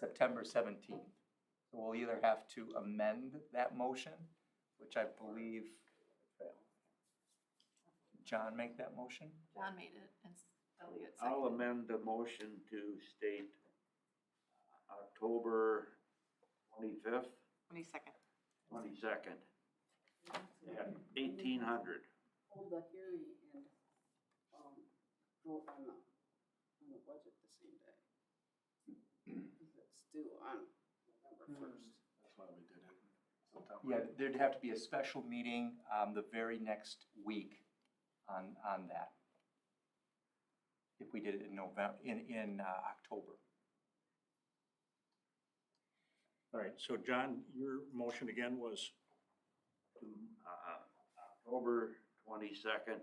B: September 17th. So we'll either have to amend that motion, which I believe, John make that motion?
G: John made it and Elliot
I: I'll
G: seconded.
I: amend the motion to state October 25th,
G: 22nd.
I: 22nd, at 1800.
J: Hold the hearing and, vote on the budget the same day. Because it's due on November 1st.
A: That's why we did it in September.
B: Yeah, there'd have to be a special meeting the very next week on that. If we did it in November, in October.
F: All right, so John, your motion again was,
I: October 22nd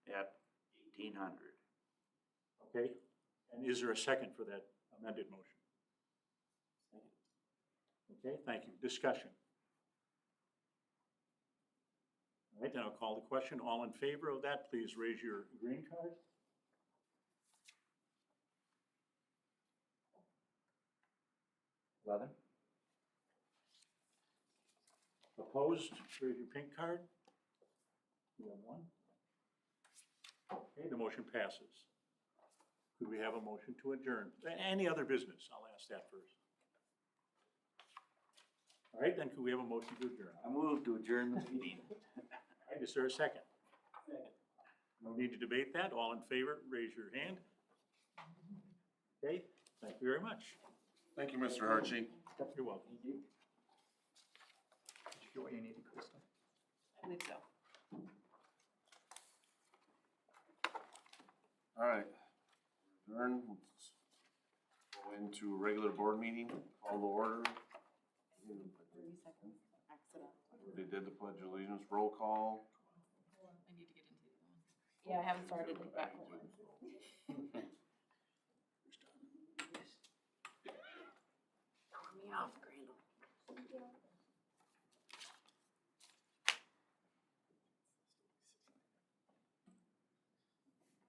I: at 1800.
F: okay? And is there a second for that amended motion? Okay, thank you. Discussion. All right, then I'll call the question. All in favor of that, please raise your green card. Opposed, raise your pink card. We have one. Okay, the motion passes. Could we have a motion to adjourn? Any other business? I'll ask that first. All right, then could we have a motion to adjourn?
I: I move to adjourn the meeting.
F: All right, is there a second? No need to debate that. All in favor, raise your hand. Okay, thank you very much.
A: Thank you, Mr. Hartshee.
F: You're welcome.
B: Did you get what you needed, Crystal?
G: I believe so.
A: All right. Adjourn. Let's go into regular board meeting, call to order.
G: 30 seconds. Accident.
A: They did the pledge of allegiance, roll call.
G: I need to get into the other one. Yeah, I haven't started with that one. Turn me off, Crandall.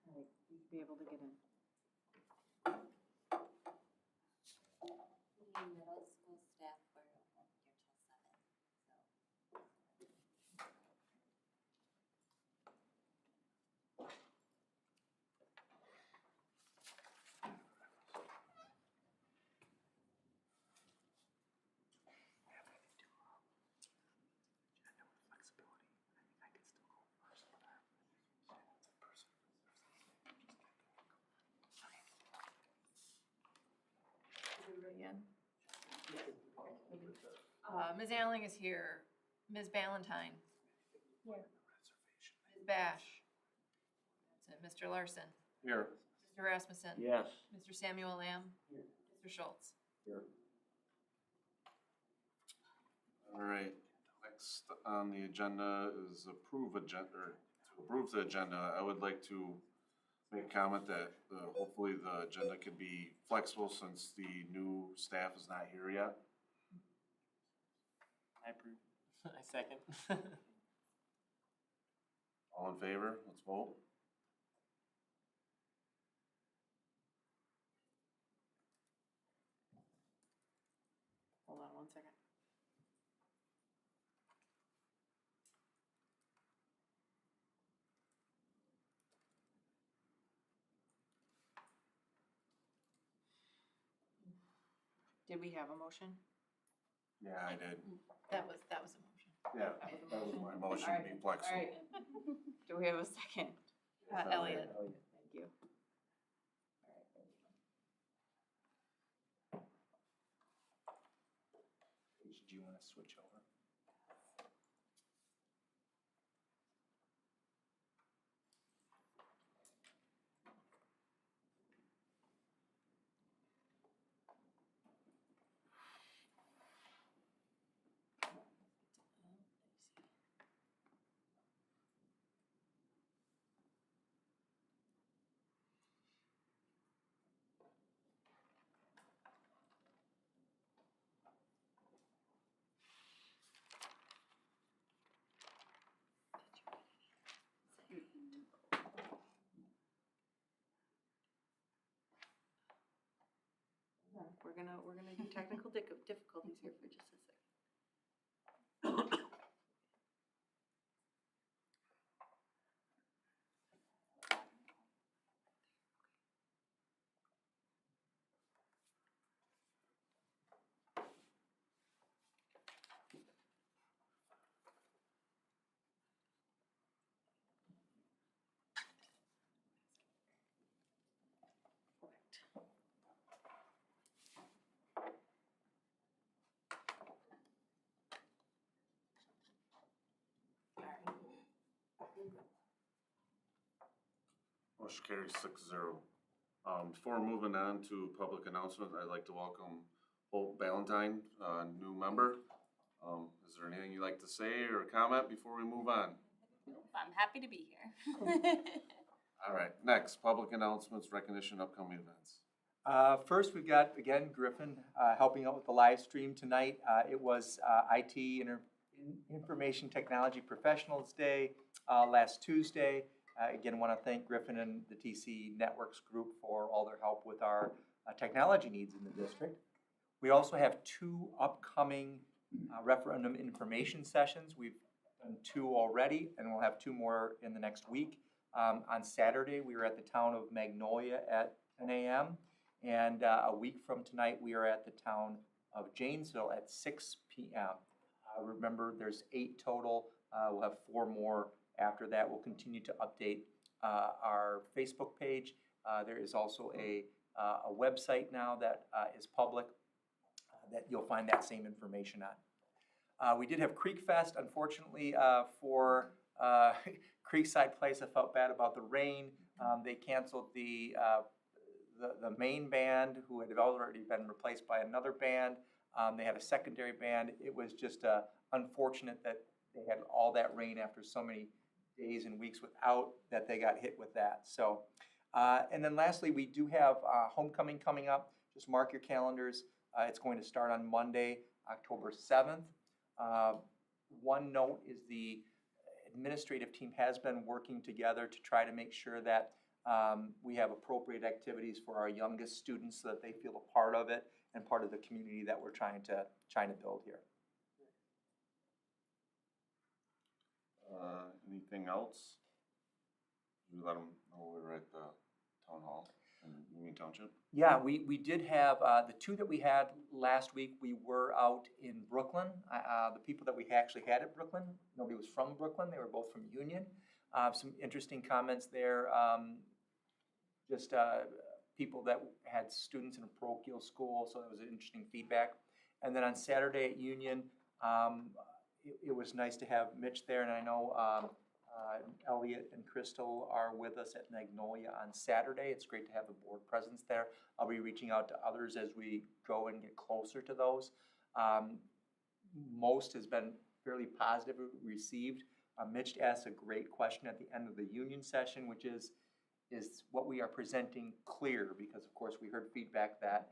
G: All right, you'd be able to get in.
E: Middle school staff were here till 7, so.
K: Ms. Alling is here. Ms. Ballantyne. Here. Ms. Bash. Mr. Larson.
A: Here.
K: Mr. Rasmussen.
I: Yes.
K: Mr. Samuel Lamb. Mr. Schultz.
A: All right, next on the agenda is to approve the agenda. I would like to make a comment that hopefully the agenda could be flexible since the new staff is not here yet.
H: I approve. I second.
A: All in favor? Let's vote.
G: Hold on one second. Did we have a motion?
A: Yeah, I did.
K: That was a motion.
A: Yeah, that was my motion to be
G: All
A: flexible.
G: right. Do we have a second?
K: Elliot.
G: Thank you.
B: Do you want to switch over?
G: We're gonna do technical difficulties here for just a second.
A: Motion carries 6-0. Before moving on to public announcement, I'd like to welcome Hope Ballantyne, new member. Is there anything you'd like to say or comment before we move on?
E: I'm happy to be here.
A: All right, next, public announcements, recognition, upcoming events.
B: First, we've got, again, Griffin helping out with the live stream tonight. It was IT Information Technology Professionals Day last Tuesday. Again, want to thank Griffin and the TC Networks group for all their help with our technology needs in the district. We also have 2 upcoming referendum information sessions. We've done 2 already, and we'll have 2 more in the next week. On Saturday, we were at the town of Magnolia at 10 a.m. And a week from tonight, we are at the town of Janesville at 6 p.m. Remember, there's 8 total. We'll have 4 more after that. We'll continue to update our Facebook page. There is also a website now that is public that you'll find that same information on. We did have Creek Fest, unfortunately, for Creekside Place. I felt bad about the rain. They canceled the main band, who had already been replaced by another band. They had a secondary band. It was just unfortunate that they had all that rain after so many days and weeks without that they got hit with that. So, and then lastly, we do have homecoming coming up. Just mark your calendars. It's going to start on Monday, October 7th. One note is the administrative team has been working together to try to make sure that we have appropriate activities for our youngest students so that they feel a part of it and part of the community that we're trying to build here.
A: Anything else? You let them know we were at the town hall in Union Township?
B: Yeah, we did have, the 2 that we had last week, we were out in Brooklyn. The people that we actually had at Brooklyn, nobody was from Brooklyn, they were both from Union. Some interesting comments there. Just people that had students in a parochial school, so that was interesting feedback. And then on Saturday at Union, it was nice to have Mitch there, and I know Elliot and Crystal are with us at Magnolia on Saturday. It's great to have the board presence there. I'll be reaching out to others as we go and get closer to those. Most has been fairly positively received. Mitch asked a great question at the end of the union session, which is what we are presenting clear? Because of course we heard feedback that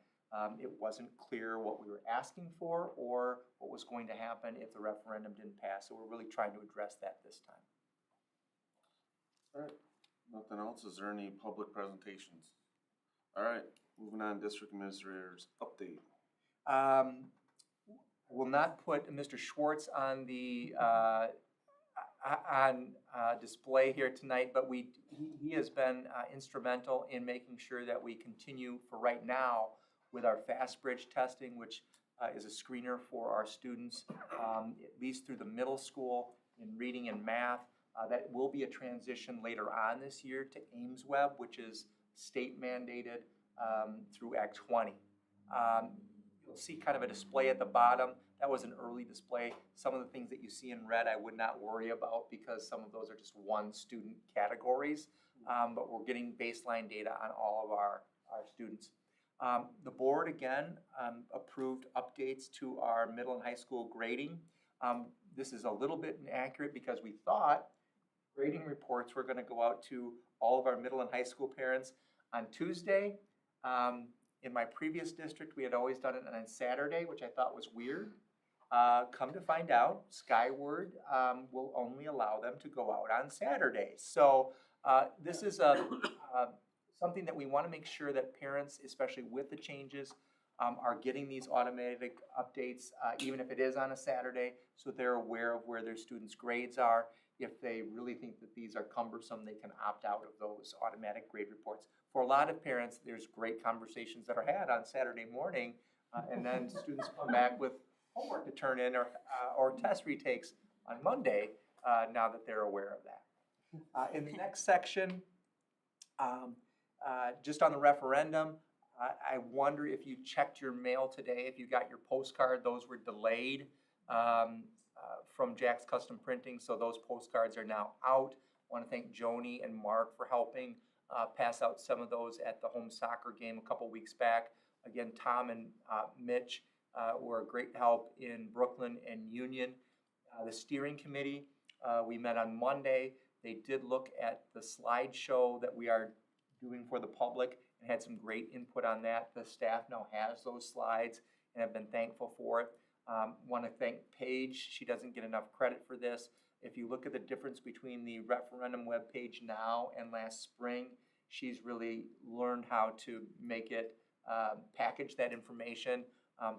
B: it wasn't clear what we were asking for or what was going to happen if the referendum didn't pass. So we're really trying to address that this time.
A: All right, nothing else? Is there any public presentations? All right, moving on, district administrators update.
B: I will not put Mr. Schwartz on the display here tonight, but he has been instrumental in making sure that we continue for right now with our fast bridge testing, which is a screener for our students, at least through the middle school in reading and math. That will be a transition later on this year to Ames Web, which is state mandated through Act 20. You'll see kind of a display at the bottom. That was an early display. Some of the things that you see in red I would not worry about because some of those are just one student categories, but we're getting baseline data on all of our students. The board again approved updates to our middle and high school grading. This is a little bit inaccurate because we thought grading reports were going to go out to all of our middle and high school parents on Tuesday. In my previous district, we had always done it on Saturday, which I thought was weird. Come to find out, Skyward will only allow them to go out on Saturdays. So this is something that we want to make sure that parents, especially with the changes, are getting these automatic updates, even if it is on a Saturday, so they're aware of where their students' grades are. If they really think that these are cumbersome, they can opt out of those automatic grade reports. For a lot of parents, there's great conversations that are had on Saturday morning, and then students come back with homework to turn in or test retakes on Monday, now that they're aware of that. In the next section, just on the referendum, I wonder if you checked your mail today, if you got your postcard. Those were delayed from Jack's Custom Printing, so those postcards are now out. I want to thank Joni and Mark for helping pass out some of those at the home soccer game a couple weeks back. Again, Tom and Mitch were a great help in Brooklyn and Union. The steering committee, we met on Monday. They did look at the slideshow that we are doing for the public and had some great input on that. The staff now has those slides and have been thankful for it. Want to thank Paige. She doesn't get enough credit for this. If you look at the difference between the referendum webpage now and last spring, she's really learned how to make it package that information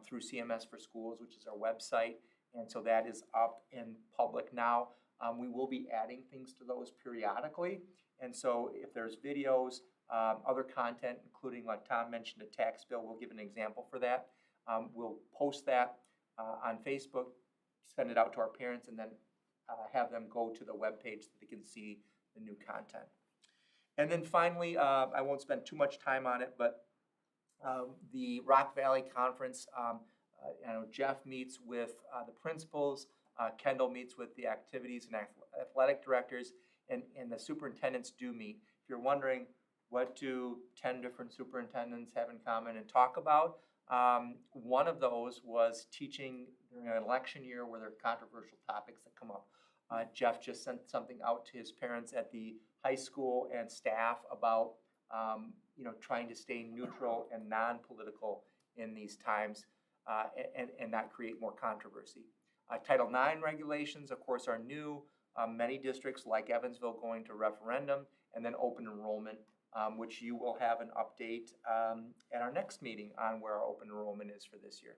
B: through CMS for Schools, which is our website. And so that is up in public now. We will be adding things to those periodically. And so if there's videos, other content, including like Tom mentioned, a tax bill, we'll give an example for that. We'll post that on Facebook, send it out to our parents, and then have them go to the webpage so they can see the new content. And then finally, I won't spend too much time on it, but the Rock Valley Conference, I know Jeff meets with the principals, Kendall meets with the activities and athletic directors, and the superintendents do meet. If you're wondering, what do 10 different superintendents have in common and talk about? One of those was teaching during an election year where there are controversial topics that come up. Jeff just sent something out to his parents at the high school and staff about trying to stay neutral and non-political in these times and not create more controversy. Title IX regulations, of course, are new. Many districts like Evansville going to referendum, and then open enrollment, which you will have an update at our next meeting on where our open enrollment is for this year.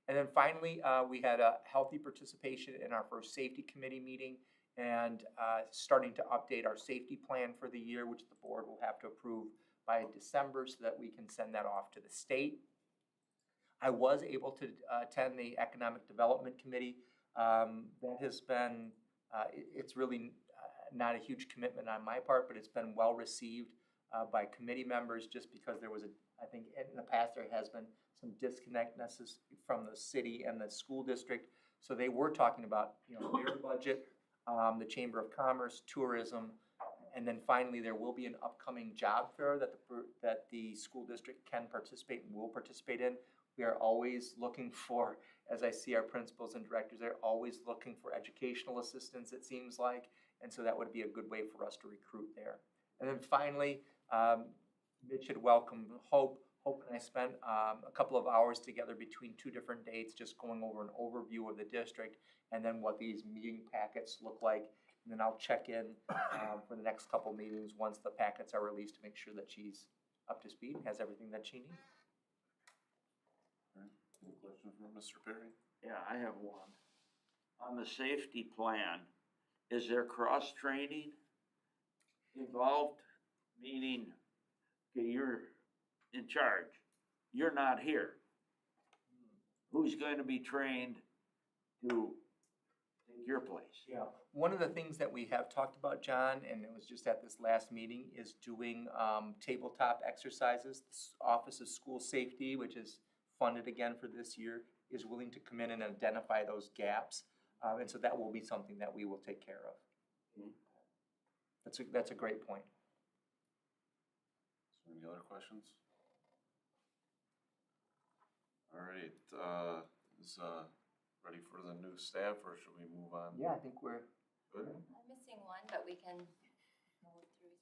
B: And then finally, we had a healthy participation in our first safety committee meeting and starting to update our safety plan for the year, which the board will have to approve by December so that we can send that off to the state. I was able to attend the Economic Development Committee. That has been, it's really not a huge commitment on my part, but it's been well received by committee members just because there was I think in the past there has been some disconnectedness from the city and the school district. So they were talking about, their budget, the Chamber of Commerce, tourism, and then finally, there will be an upcoming job fair that the school district can participate and will participate in. We are always looking for, as I see our principals and directors, they're always looking for educational assistance, it seems like, and so that would be a good way for us to recruit there. And then finally, Mitch had welcomed Hope. Hope and I spent a couple of hours together between two different dates, just going over an overview of the district and then what these meeting packets look like. And then I'll check in for the next couple meetings once the packets are released to make sure that she's up to speed and has everything that she needs.
A: Any questions from Mr. Perry?
I: Yeah, I have one. On the safety plan, is there cross-training involved? Meaning, okay, you're in charge, you're not here. Who's going to be trained to take your place?
B: Yeah. One of the things that we have talked about, John, and it was just at this last meeting, is doing tabletop exercises. The Office of School Safety, which is funded again for this year, is willing to come in and identify those gaps. And so that will be something that we will take care of. That's a great point.
A: So any other questions? All right, is ready for the new staff, or should we move on?
B: Yeah, I think we're
A: Good?
E: I'm missing one, but we can move through.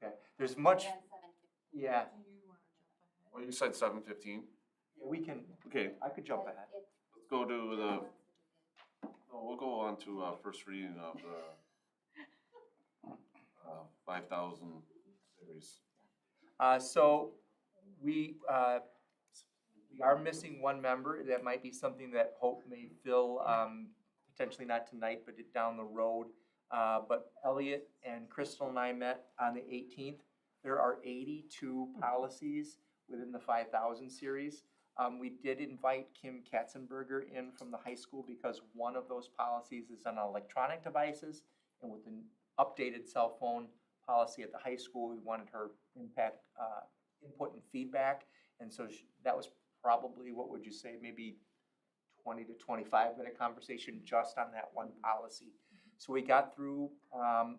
B: okay. There's much,
E: And 7:50.
B: yeah.
A: Well, you said 7:15.
B: Yeah, we can,
A: Okay,
B: I could jump
E: But
B: ahead.
E: if
A: let's go to the,
E: someone wants to do
A: no, we'll go on to first reading of the 5,000 series.
B: So we are missing one member. That might be something that Hope may fill, potentially not tonight, but down the road. But Elliot and Crystal and I met on the 18th. There are 82 policies within the 5,000 series. We did invite Kim Katzenberger in from the high school because one of those policies is on electronic devices, and with an updated cell phone policy at the high school, we wanted her input and feedback. And so that was probably, what would you say, maybe 20 to 25-minute conversation just on that one policy. So we got through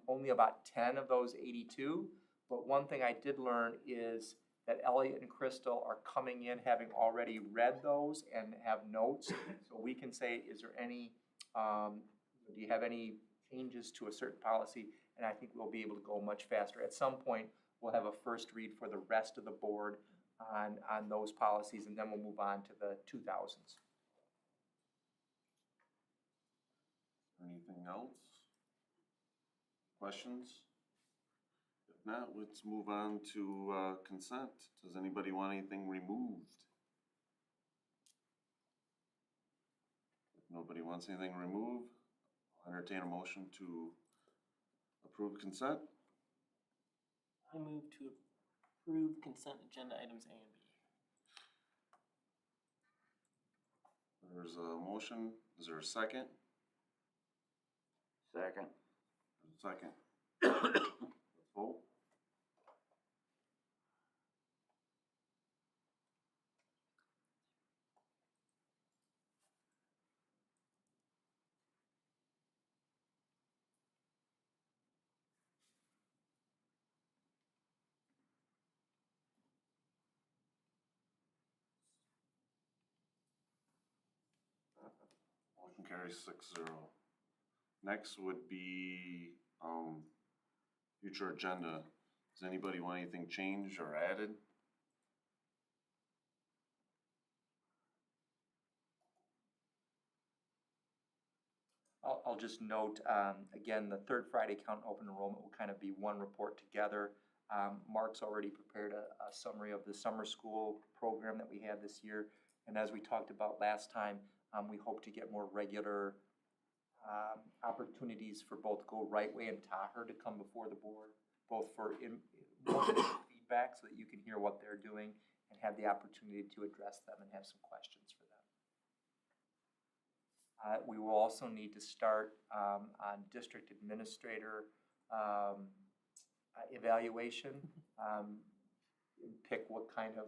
B: only about 10 of those 82, but one thing I did learn is that Elliot and Crystal are coming in having already read those and have notes. So we can say, is there any, do you have any changes to a certain policy? And I think we'll be able to go much faster. At some point, we'll have a first read for the rest of the board on those policies, and then we'll move on to the 2000s.
A: Anything else? Questions? If not, let's move on to consent. Does anybody want anything removed? If nobody wants anything removed, I'll entertain a motion to approve consent.
H: I move to approve consent agenda items A and B.
A: There's a motion. Is there a second?
I: Second.
A: Second. Let's vote. Motion carries 6-0. Next would be, future agenda. Does anybody want anything changed or added?
B: I'll just note, again, the third Friday count open enrollment will kind of be one report together. Mark's already prepared a summary of the summer school program that we had this year. And as we talked about last time, we hope to get more regular opportunities for both Go Right Way and Taher to come before the board, both for feedback so that you can hear what they're doing and have the opportunity to address them and have some questions for them. We will also need to start on district administrator evaluation, and pick what kind of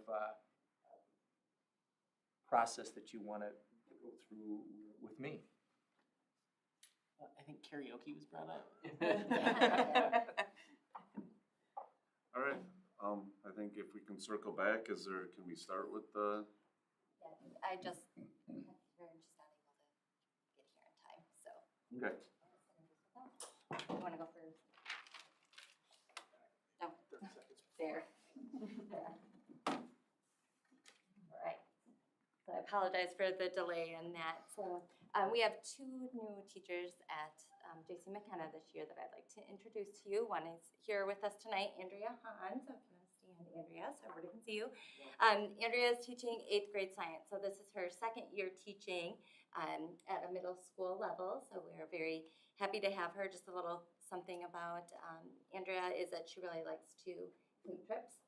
B: process that you want to go through with me.
H: I think karaoke was brought up.
A: All right, I think if we can circle back, can we start with the,
E: Yes, I just, we're just not able to get here in time, so.
A: okay.
E: You wanna go first? No, there. All right. So I apologize for the delay in that. So we have two new teachers at JC McKenna this year that I'd like to introduce to you. One is here with us tonight, Andrea Hahn. So if you want to stand, Andrea, so everybody can see you. Andrea is teaching 8th grade science. So this is her second year teaching at a middle school level. So we're very happy to have her. Just a little something about Andrea is that she really likes to take trips.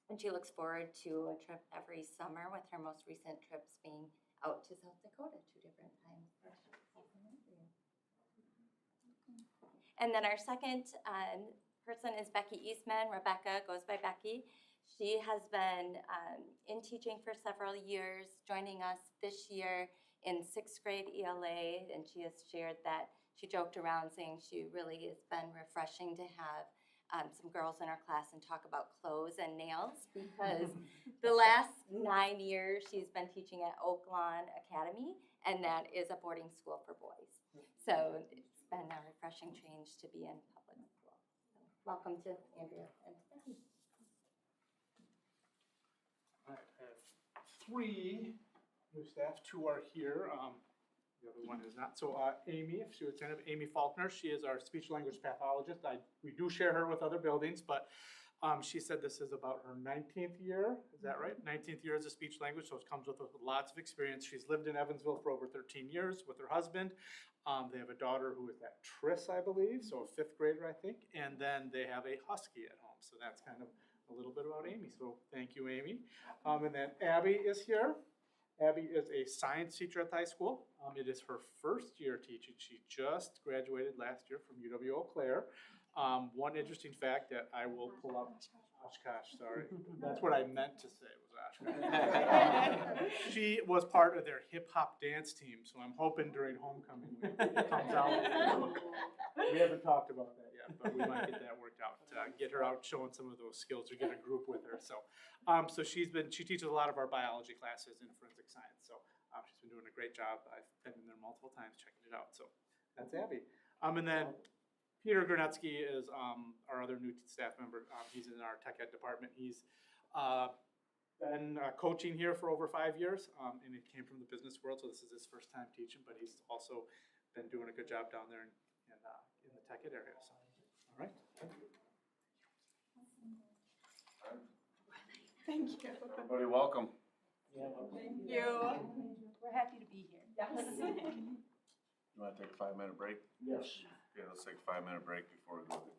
E: And she looks forward to a trip every summer, with her most recent trips being out to South Dakota 2 different times. And then our second person is Becky Eastman. Rebecca goes by Becky. She has been in teaching for several years, joining us this year in 6th grade ELA, and she has shared that she joked around saying she really has been refreshing to have some girls in our class and talk about clothes and nails, because the last 9 years she's been teaching at Oak Lawn Academy, and that is a boarding school for boys. So it's been a refreshing change to be in public school. So welcome to Andrea and Becky.
D: All right, I have 3 new staff, 2 are here. The other one is not. So Amy, if she would stand up, Amy Faulkner, she is our speech language pathologist. We do share her with other buildings, but she said this is about her 19th year. Is that right? 19th year as a speech language, so it comes with lots of experience. She's lived in Evansville for over 13 years with her husband. They have a daughter who is at Tris, I believe, so a 5th grader, I think. And then they have a husky at home. So that's kind of a little bit about Amy. So thank you, Amy. And then Abby is here. Abby is a science teacher at the high school. It is her first year teaching. She just graduated last year from UW-Eau Claire. One interesting fact that I will pull up, Oshkosh, sorry. That's what I meant to say, was Oshkosh. She was part of their hip hop dance team, so I'm hoping during homecoming week it comes out. We haven't talked about that yet, but we might get that worked out. Get her out showing some of those skills, or get a group with her. So she teaches a lot of our biology classes in forensic science. So she's been doing a great job. I've been in there multiple times checking it out. So that's Abby. And then Peter Gronetsky is our other new staff member. He's in our tech ed department. He's been coaching here for over 5 years, and he came from the business world, so this is his first time teaching, but he's also been doing a good job down there in the tech ed area. So, all right.
K: Thank you.
A: Everybody welcome.
K: Thank you. We're happy to be here. Yes.
A: You wanna take a 5-minute break?
F: Yes.
A: Okay, let's take a 5-minute break before we go to